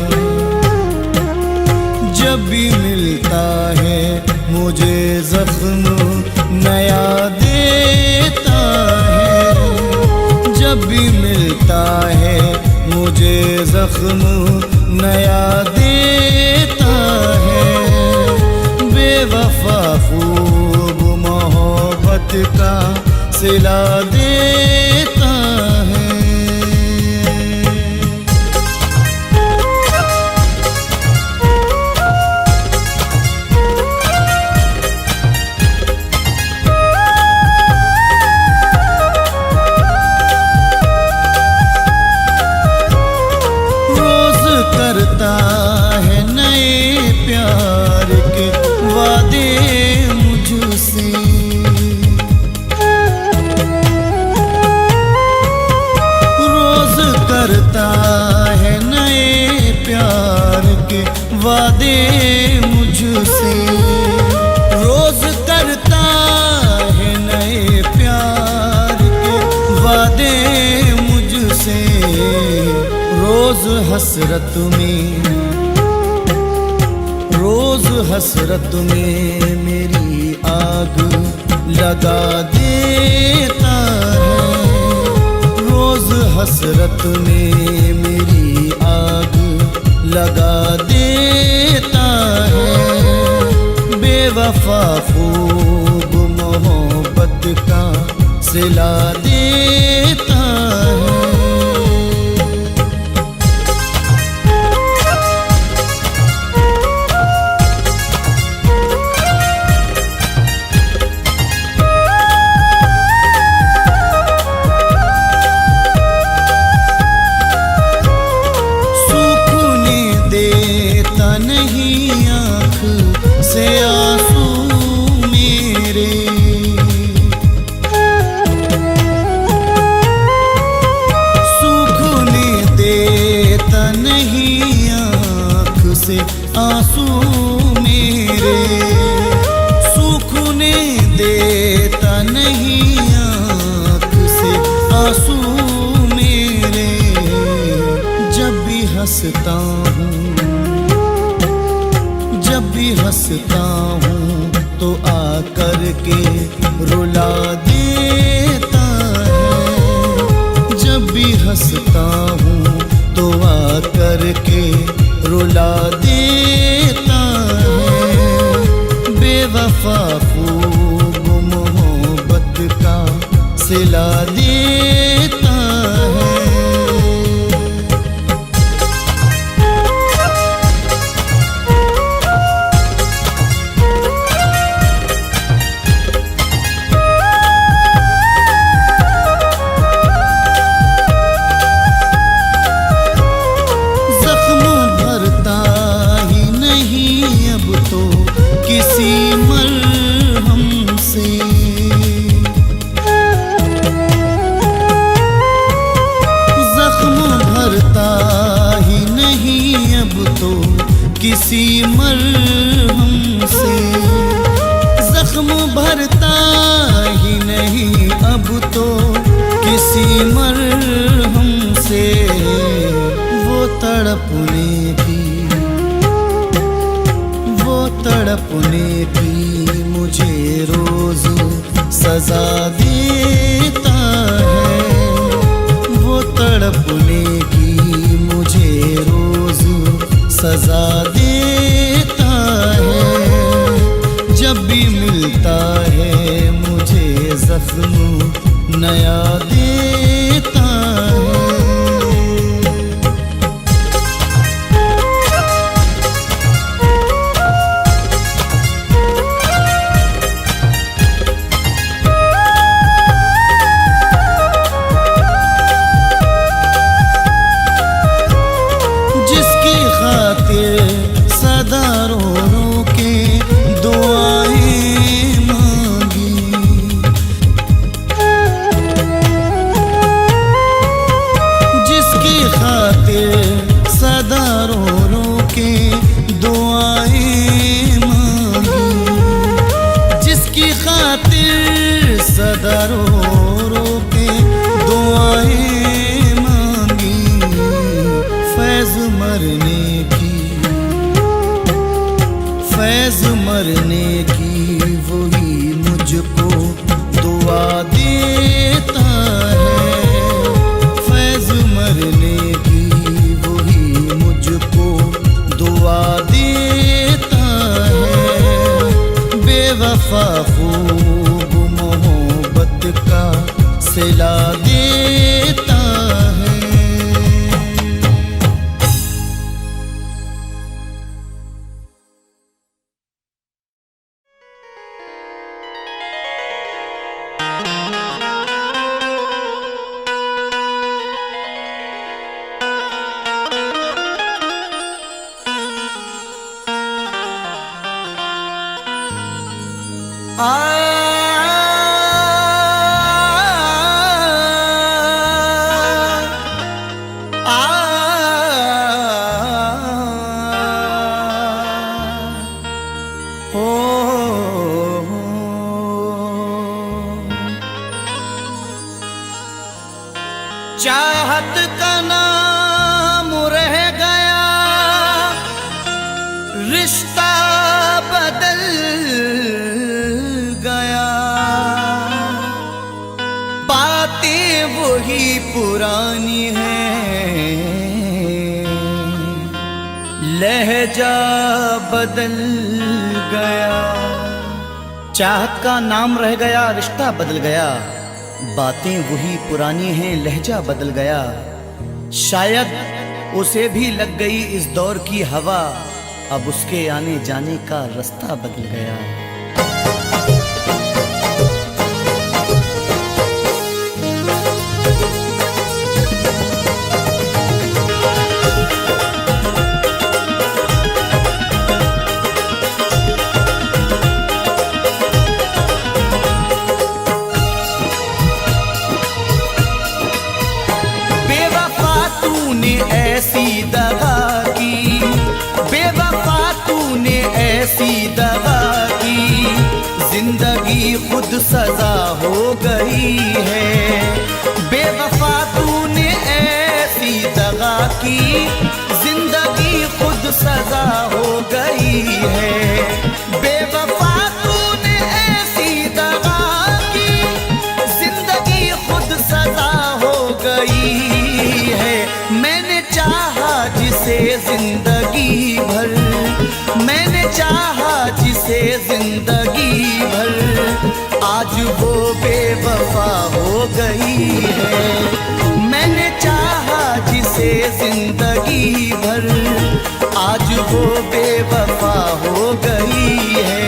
जब भी मिलता है मुझे जख्म नया देता है। जब भी मिलता है मुझे जख्म नया देता है। बेवफा खूब मोहब्बत का सिला देता है। करता है नए प्यार के वादे मुझसे। रोज करता है नए प्यार के वादे मुझसे। रोज करता है नए प्यार के वादे मुझसे। रोज हसरत में, रोज हसरत में मेरी आग लगा देता है। रोज हसरत में मेरी आग लगा देता है। बेवफा खूब मोहब्बत का सिला देता है। आंसू मेरे सूखने देता नहीं आँख से आंसू मेरे। जब भी हंसता हूँ, जब भी हंसता हूँ तो आकर के रुला देता है। जब भी हंसता हूँ तो आकर के रुला देता है। बेवफा खूब मोहब्बत का सिला देता है। किसी मरहम से जख्म भरता ही नहीं अब तो किसी मरहम से। जख्म भरता ही नहीं अब तो किसी मरहम से। वो तड़पने की, तड़पने की मुझे रोज सजा देता है। वो तड़पने की मुझे रोज सजा देता है। जब भी मिलता है मुझे जख्म नया देता है। सदा रो रो के दुआएं मांगी, जिसकी खातिर सदा रो रो के दुआएं मांगी। जिसकी खातिर सदा रो रो के दुआएं मांगी। फैज़ मरने की, फैज़ मरने की वही मुझको दुआ देता है। फैज़ मरने की वही मुझको दुआ देता है। बेवफा खूब मोहब्बत का सिला देता है। चाहत का नाम रह गया, रिश्ता बदल गया, बातें वही पुरानी हैं, लहजा बदल गया, चाहत का नाम रह गया, रिश्ता बदल गया, बातें वही पुरानी हैं, लहजा बदल गया। शायद उसे भी लग गई इस दौर की हवा, अब उसके आने जाने का रास्ता बदल गया। ऐसी दगा की, बेवफा तूने ऐसी दगा की, जिंदगी खुद सजा हो गई है। बेवफा तूने ऐसी दगा की, जिंदगी खुद सजा हो गई है। बेवफा तूने ऐसी दगा की, जिंदगी खुद सजा हो गई है। मैंने चाहा जिसे जिंदगी भर, मैंने चाहा जिसे जिंदगी भर, आज वो बेवफा हो गई है। मैंने चाहा जिसे जिंदगी भर, आज वो बेवफा हो गई है।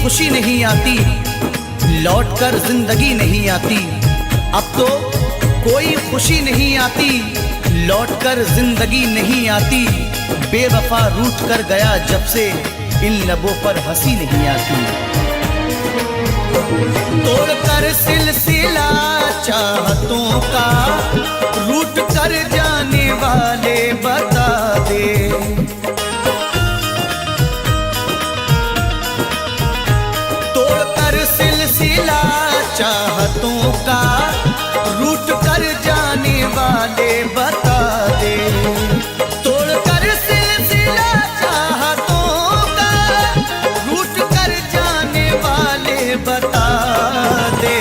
खुशी नहीं आती, लौटकर जिंदगी नहीं आती। अब तो कोई खुशी नहीं आती, लौटकर जिंदगी नहीं आती। बेवफा रूठ कर गया जब से, इन लबों पर हंसी नहीं आती। तोड़कर सिलसिला चाहतों का, रूठ कर जाने वाले बता दे। सिलसिला चाहतों का, रूठ कर जाने वाले बता दे। तोड़कर सिलसिला चाहतों का, रूठ कर जाने वाले बता दे।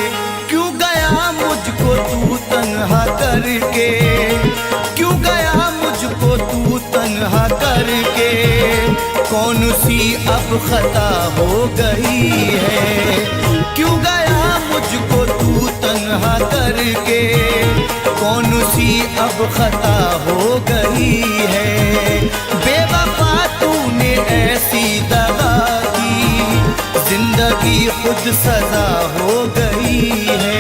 क्यों गया मुझको तू तन्हा करके, क्यों गया मुझको तू तन्हा करके, कौन सी अब खता हो गई है। क्यों गया मुझको तू तन्हा करके, कौन सी अब खता हो गई है। बेवफा तूने ऐसी दगा की, जिंदगी खुद सजा हो गई है।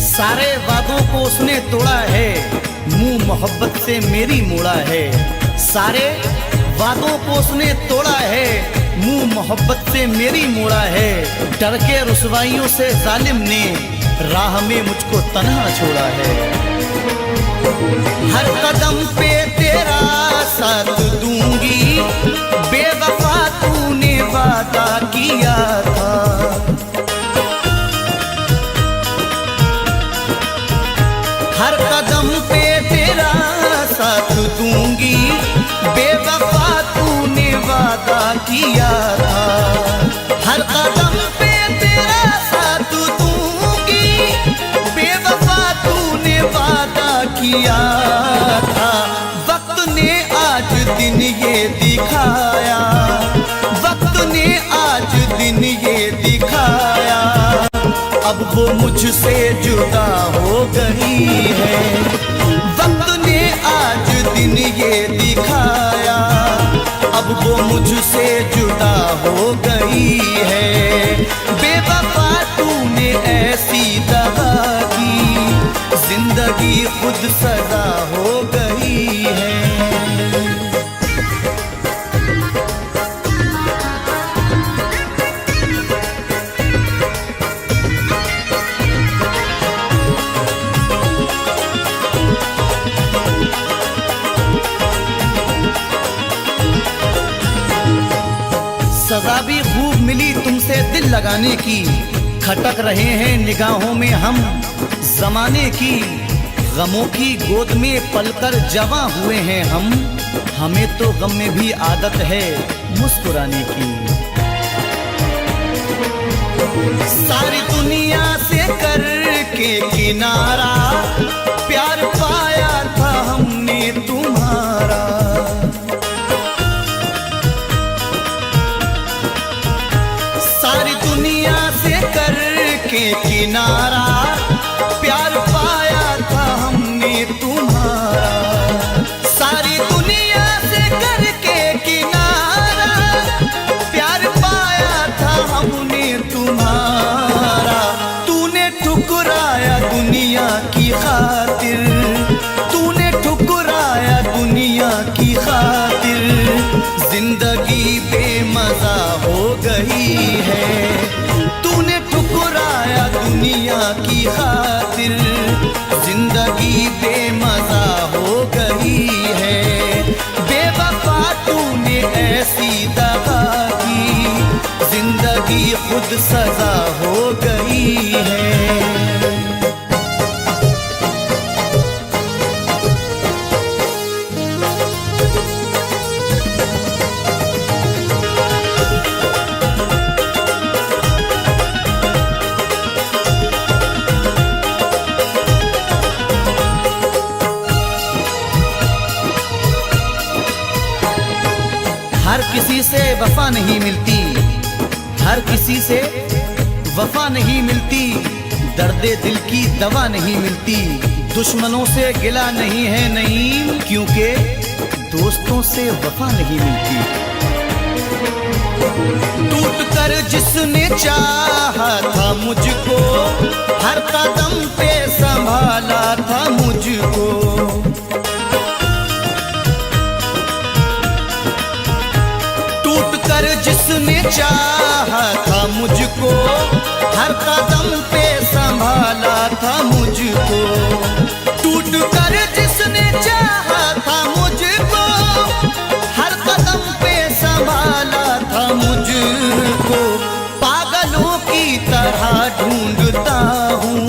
सारे वादों को उसने तोड़ा है, मुंह मोहब्बत से मेरी मोड़ा है। सारे वादों को उसने तोड़ा है, मुंह मोहब्बत से मेरी मोड़ा है। डर के रुसवाइयों से जालिम ने राह में मुझको तन्हा छोड़ा है। हर कदम पे तेरा साथ दूंगी, बेवफा तूने वादा किया था। हर कदम पे तेरा साथ दूंगी, बेवफा तूने वादा किया था। हर कदम पे तेरा साथ दूंगी, बेवफा तूने वादा किया था। वक्त ने आज दिन ये दिखाया, वक्त ने आज दिन ये दिखाया, अब वो मुझसे जुदा हो गई है। वक्त ने आज दिन ये दिखाया, अब वो मुझसे जुदा हो गई है। बेवफा तूने ऐसी दगा की, जिंदगी खुद सजा हो गई है। दिल लगाने की, खटक रहे हैं निगाहों में हम जमाने की। गमों की गोद में पलकर जवां हुए हैं हम, हमें तो गम में भी आदत है मुस्कुराने की। सारी दुनिया से करके किनारा, प्यार पाया था हमने तुम्हारा। सारी दुनिया से करके किनारा, प्यार पाया था हमने तुम्हारा। सारी दुनिया से करके किनारा, प्यार पाया था हमने तुम्हारा। तूने ठुकराया दुनिया की खातिर, तूने ठुकराया दुनिया की खातिर। जिंदगी बेमजा हो गई है, तूने ठुकराया दुनिया की खातिर। जिंदगी बेमजा हो गई है, बेवफा तूने ऐसी दगा की। जिंदगी खुद सजा हो गई है। हर किसी से वफा नहीं मिलती, हर किसी से वफा नहीं मिलती। दर्दे दिल की दवा नहीं मिलती। दुश्मनों से गिला नहीं है नईम, क्योंकि दोस्तों से वफा नहीं मिलती। टूट कर जिसने चाहा था मुझको, हर कदम पे संभाला था मुझको। जिसने चाहा था मुझको, हर कदम पे संभाला था मुझको। टूट कर जिसने चाहा था मुझको, हर कदम पे संभाला था मुझको। पागलों की तरह ढूंढता हूँ,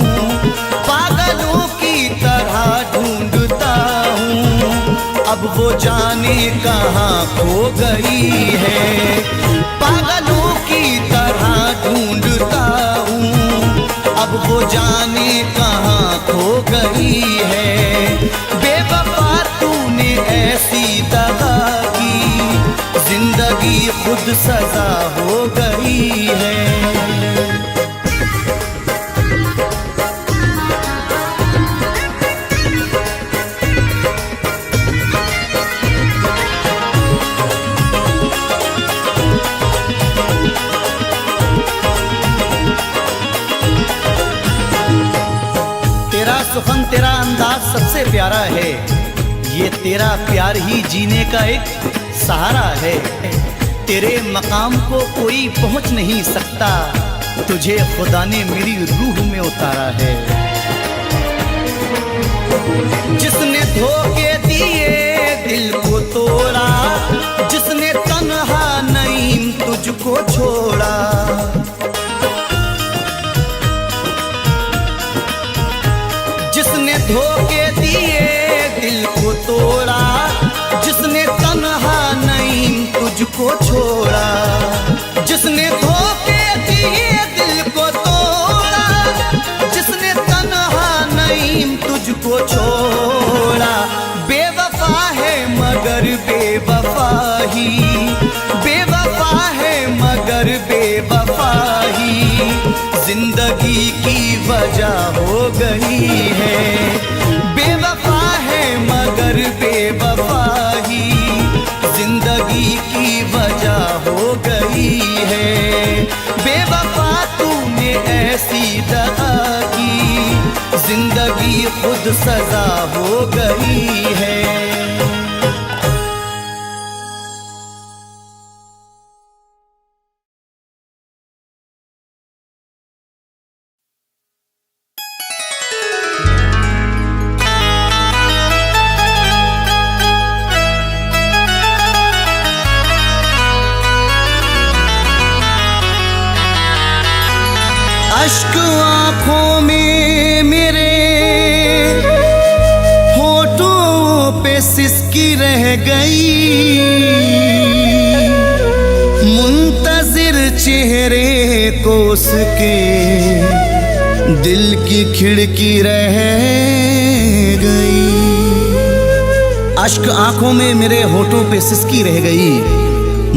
पागलों की तरह ढूंढता हूँ। अब वो जाने कहाँ खो गई है, पागलों की तरह ढूंढता हूँ। अब वो जाने कहाँ खो गई है, बेवफा तूने ऐसी दगा की। जिंदगी खुद सजा हो गई है। सुखन तेरा अंदाज सबसे प्यारा है, ये तेरा प्यार ही जीने का एक सहारा है। तेरे मकाम को कोई पहुंच नहीं सकता, तुझे खुदा ने मेरी रूह में उतारा है। जिसने धोखे दिए दिल को तोड़ा, जिसने तन्हा नईम तुझको छोड़ा। जिसने धोखे दिए दिल को तोड़ा, जिसने तन्हा नईम तुझको छोड़ा। जिसने धोखे दिए दिल को तोड़ा, जिसने तन्हा नईम तुझको छोड़ा। बेवफा है मगर बेवफा ही, बेवफा है मगर बेवफा ही। जिंदगी की वजह हो गई है, बेवफा है मगर बेवफा ही। जिंदगी की वजह हो गई है, बेवफा तूने ऐसी दगा की। जिंदगी खुद सजा हो गई है। सिसकी रह गई, मुंतजिर चेहरे को उसके दिल की खिड़की रह गई। अश्क आंखों में मेरे होठों पे सिसकी रह गई,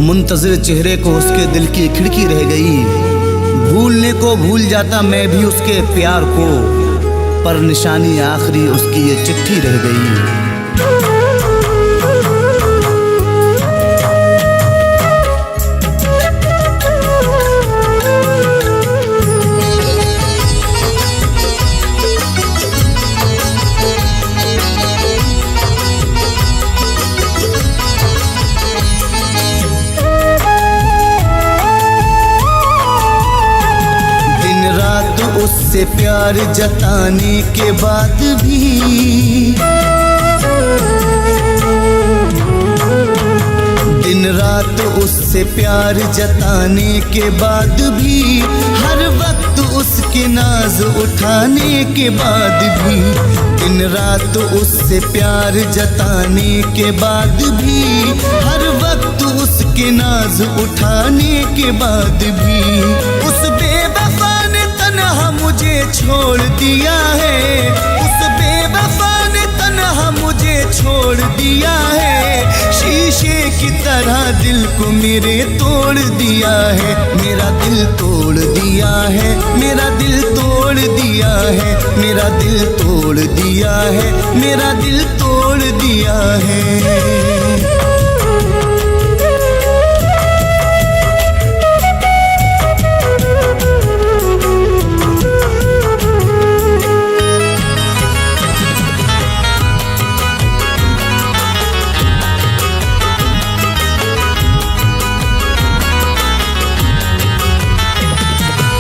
मुंतजिर चेहरे को उसके दिल की खिड़की रह गई। भूलने को भूल जाता मैं भी उसके प्यार को, पर निशानी आखिरी उसकी ये चिट्ठी रह गई। उससे प्यार जताने के बाद भी, दिन रात उससे प्यार जताने के बाद भी, हर वक्त उसके नाज उठाने के बाद भी, दिन रात उससे प्यार जताने के बाद भी, हर वक्त उसके नाज उठाने के बाद भी, उस बेवफा ने तन्हा मुझे छोड़ दिया है, उस बेवफा ने तन्हा मुझे छोड़ दिया है। शीशे की तरह दिल को मेरे तोड़ दिया है, मेरा दिल तोड़ दिया है, मेरा दिल तोड़ दिया है, मेरा दिल तोड़ दिया है, मेरा दिल तोड़ दिया है।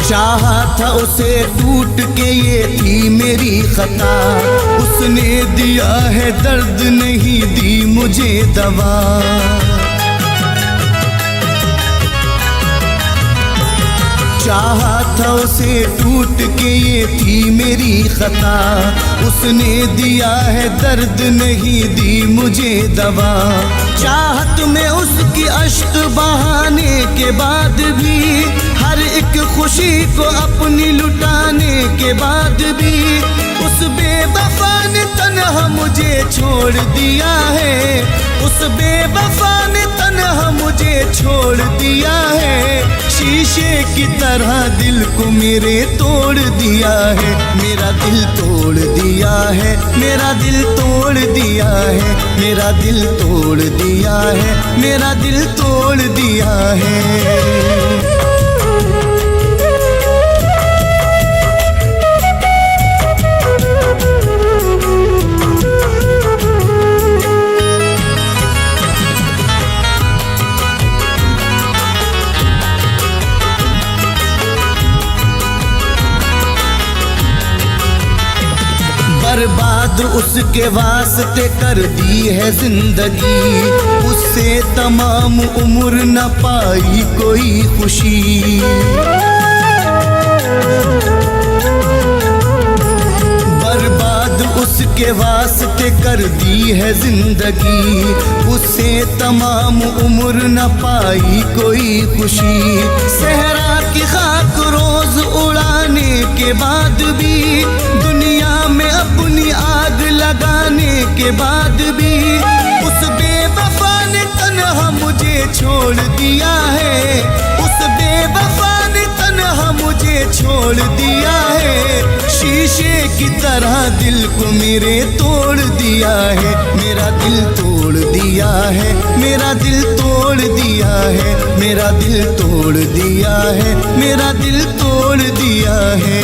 चाहा था उसे टूट के, ये थी मेरी खता, उसने दिया है दर्द नहीं दी मुझे दवा। चाहा था उसे टूट के, ये थी मेरी खता, उसने दिया है दर्द नहीं दी मुझे दवा। चाहत में उसकी अश्क बहाने के बाद भी, हर एक खुशी को अपनी लुटाने के बाद भी, उस बेवफा ने तन्हा मुझे छोड़ दिया है, उस बेवफा ने तन्हा मुझे छोड़ दिया है। शीशे की तरह दिल को मेरे तोड़ दिया है, मेरा दिल तोड़ दिया है, मेरा दिल तोड़ दिया है, मेरा दिल तोड़ दिया है, मेरा दिल तोड़ दिया है। बर्बाद उसके वास्ते कर दी है जिंदगी, उससे तमाम उम्र न पाई कोई खुशी। बर्बाद उसके वास्ते कर दी है जिंदगी, उससे तमाम उम्र न पाई कोई खुशी। सहरा की खाक रोज उड़ाने के बाद भी, दुनिया में अपनी आग लगाने के बाद भी, उस बेवफा ने तन्हा मुझे छोड़ दिया है, उस बेवफा ने तन्हा मुझे छोड़ दिया है। शीशे की तरह दिल को मेरे तोड़ दिया है, मेरा दिल तोड़ दिया है, मेरा दिल तोड़ दिया है, मेरा दिल तोड़ दिया है, मेरा दिल तोड़ दिया है।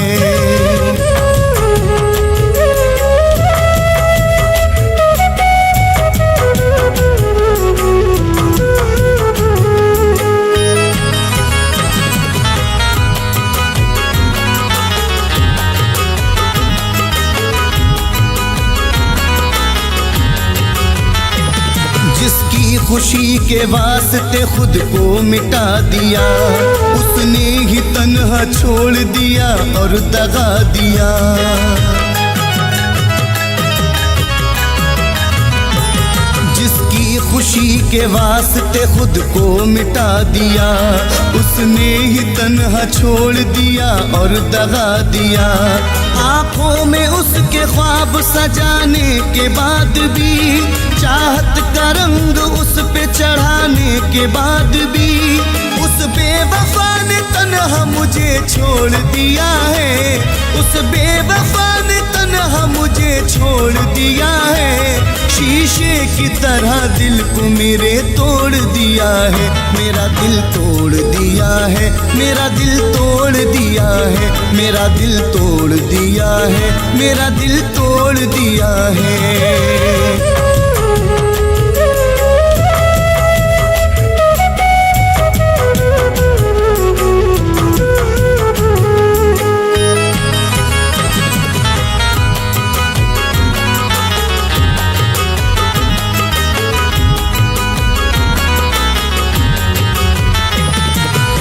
जिसकी खुशी के वास्ते खुद को मिटा दिया, उसने ही तन्हा छोड़ दिया और दगा दिया। खुशी के वास्ते खुद को मिटा दिया, उसने ही तन्हा छोड़ दिया और दगा दिया। आंखों में उसके ख्वाब सजाने के बाद भी, चाहत का रंग उस पे चढ़ाने के बाद भी, उस बेवफा ने तन्हा मुझे छोड़ दिया है, उस बेवफा ने तन्हा मुझे छोड़ दिया है। शीशे की तरह दिल को मेरे तोड़ दिया है, मेरा दिल तोड़ दिया है, मेरा दिल तोड़ दिया है, मेरा दिल तोड़ दिया है, मेरा दिल तोड़ दिया है।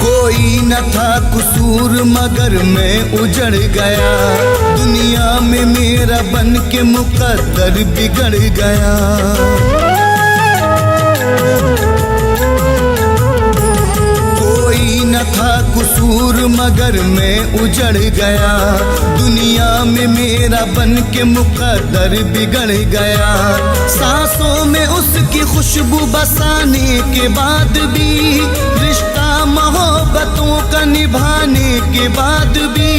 कोई न था कसूर मगर मैं उजड़ गया, दुनिया में मेरा बन के मुकद्दर बिगड़ गया। कोई न था कसूर मगर मैं उजड़ गया, दुनिया में मेरा बन के मुकद्दर बिगड़ गया। सांसों में उसकी खुशबू बसाने के बाद भी, रिश्ता मोहब्बतों का निभाने के बाद भी,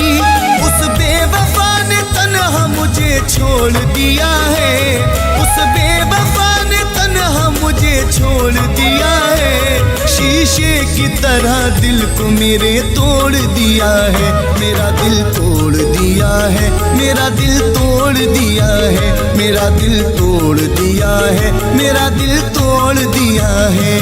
उस बेवफा ने तन्हा मुझे छोड़ दिया है, उस बेवफा ने तन्हा मुझे छोड़ दिया है। शीशे की तरह दिल को मेरे तोड़ दिया है, मेरा दिल तोड़ दिया है, मेरा दिल तोड़ दिया है, मेरा दिल तोड़ दिया है, मेरा दिल तोड़ दिया है।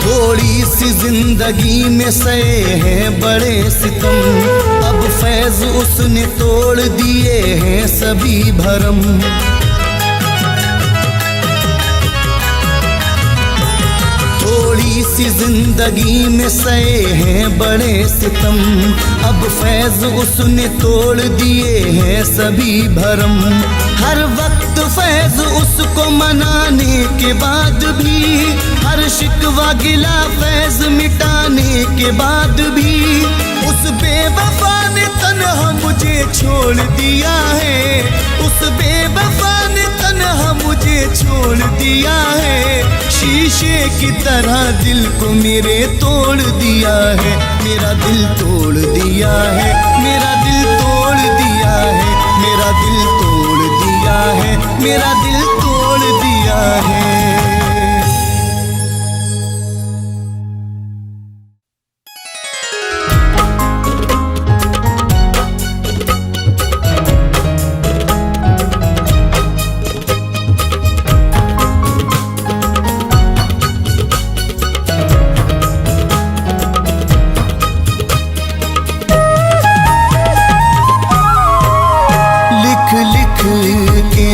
थोड़ी सी जिंदगी में सहे हैं बड़े सितम, अब फैज उसने तोड़ दिए हैं सभी भरम। थोड़ी सी जिंदगी में सहे हैं बड़े सितम, अब फैज उसने तोड़ दिए हैं सभी भरम। हर वक्त फैज उसको मनाने के बाद भी, हर शिकवा गिला फैज मिटाने के बाद भी, उस बेवफा ने तन्हा मुझे छोड़ दिया है, उस बेवफा ने तन्हा मुझे छोड़ दिया है। शीशे की तरह दिल को मेरे तोड़ दिया है, मेरा दिल तोड़ दिया है, मेरा दिल तोड़ दिया है, मेरा दिल तोड़ दिया है, मेरा दिल तोड़ दिया है।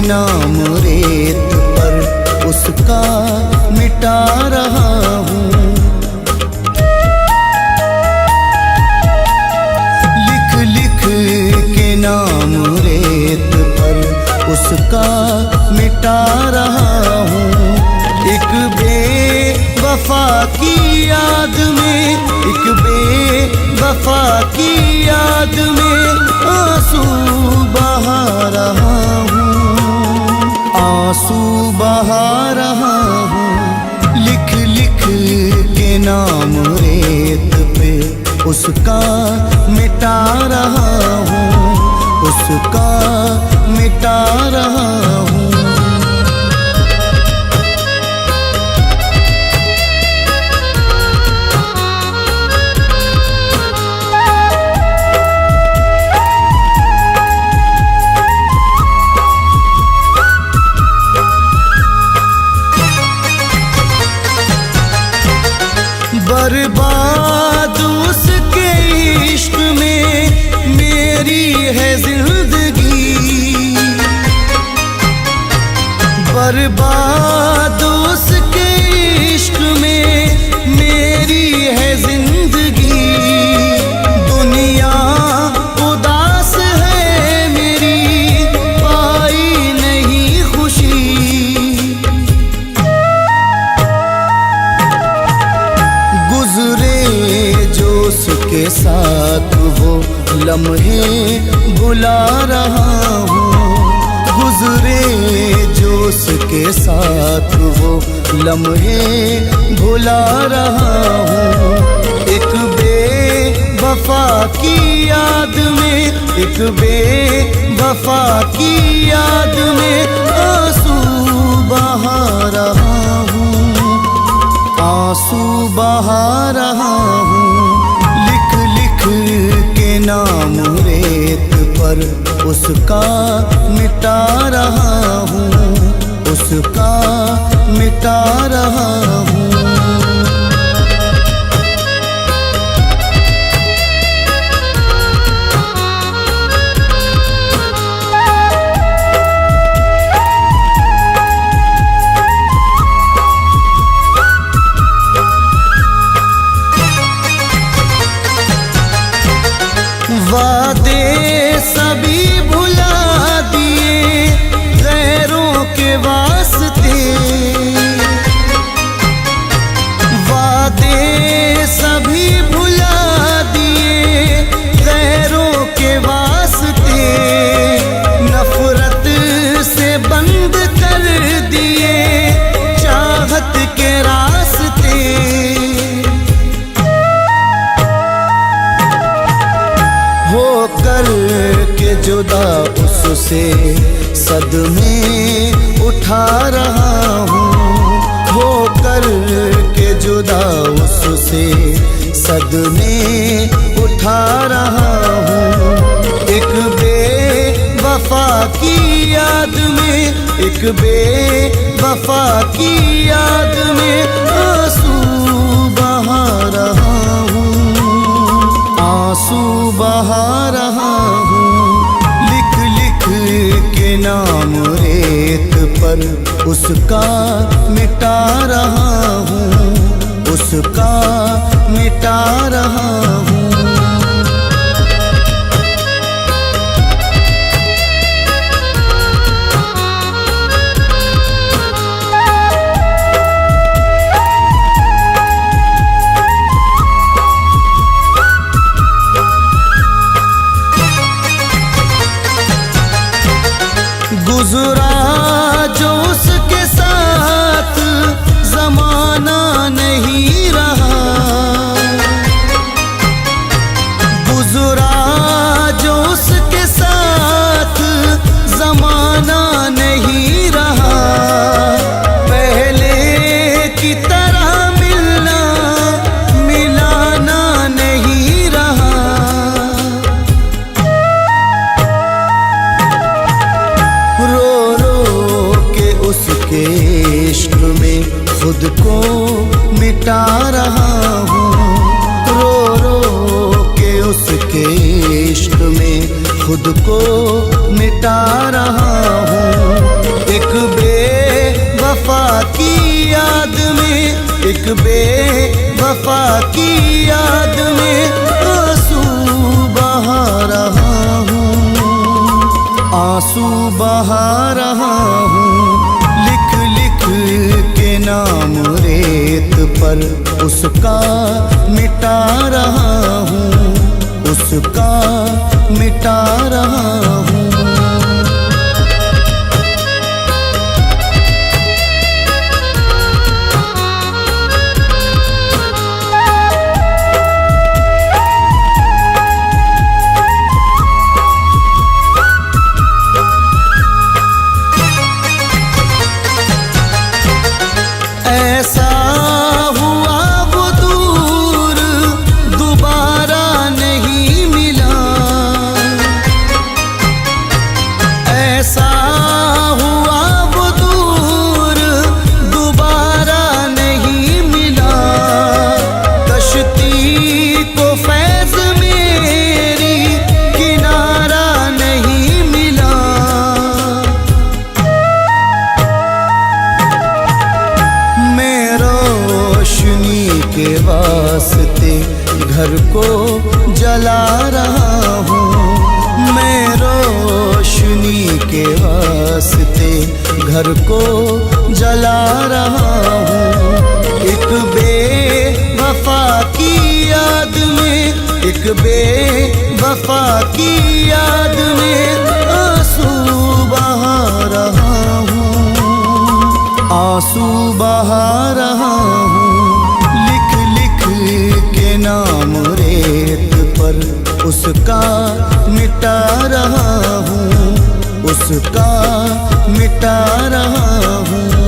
नाम रेत पर उसका मिटा रहा हूँ, लिख लिख के नाम रेत पर उसका मिटा रहा हूँ। एक बेवफा की याद में, एक बेवफा की याद में आंसू बहा रहा हूँ, आंसू बहा रहा हूँ। लिख लिख के नाम रेत पे उसका मिटा रहा हूँ, उसका मिटा रहा हूँ। बर्बाद उसके इश्क में मेरी है जिंदगी, साथ वो लम्हे भुला रहा हूँ, गुजरे जोश के साथ वो लम्हे भुला रहा हूँ। एक बेवफा की याद में, एक बेवफा की याद में आंसू बहा रहा हूँ, आंसू बहा रहा हूँ। लिख लिख के नाम रेत पर उसका मिटा रहा हूँ, उसका मिटा रहा हूँ। वादे सभी भुला दिए गैरों के वास्ते, वादे सभी भुला दिए गैरों के वास्ते, नफरत से बंद कर दिए चाहत के रास्ते। होकर के जुदा उससे सदमे उठा रहा हूँ, होकर के जुदा उससे सदमे उठा रहा हूँ। एक बेवफा की याद में, एक बेवफा की याद में आंसू बहा रहा हूँ, आंसू बहा रहा हूँ। लिख लिख के नाम रेत पर उसका मिटा रहा हूँ, उसका मिटा रहा हूँ। गुजरा जो उसके साथ जमाना नहीं रहा, गुजरा जो उसके साथ जमाना नहीं रहा। पहले की तरह मिलना मिलाना नहीं रहा। रो रो के उसके इश्क में खुद को मिटा रहा हूँ, रो रो के उसके इश्क में खुद को मिटा रहा हूँ। एक बेवफा की याद में, एक बेवफा की याद में आंसू बहा रहा हूँ, आंसू बहा रहा हूँ। लिख लिख के नाम रेत पर उसका मिटा रहा हूँ, उसका मिटा रहा हूँ। ऐसा हुआ वो दूर दोबारा नहीं मिला, ऐसा हुआ वो दूर दोबारा नहीं मिला। कश्ती को फैज़ मेरी किनारा नहीं मिला। मैं रोशनी के वास्ते घर को जला रहा हूँ, मैं रोशनी के वास्ते घर को जला रहा हूँ। एक बेवफा की याद में, एक बेवफा की याद में आंसू बहा रहा हूँ, आंसू बहा रहा हूँ। लिख लिख के नाम रेत पर उसका मिटा रहा हूँ, उसका मिटा रहा हूँ।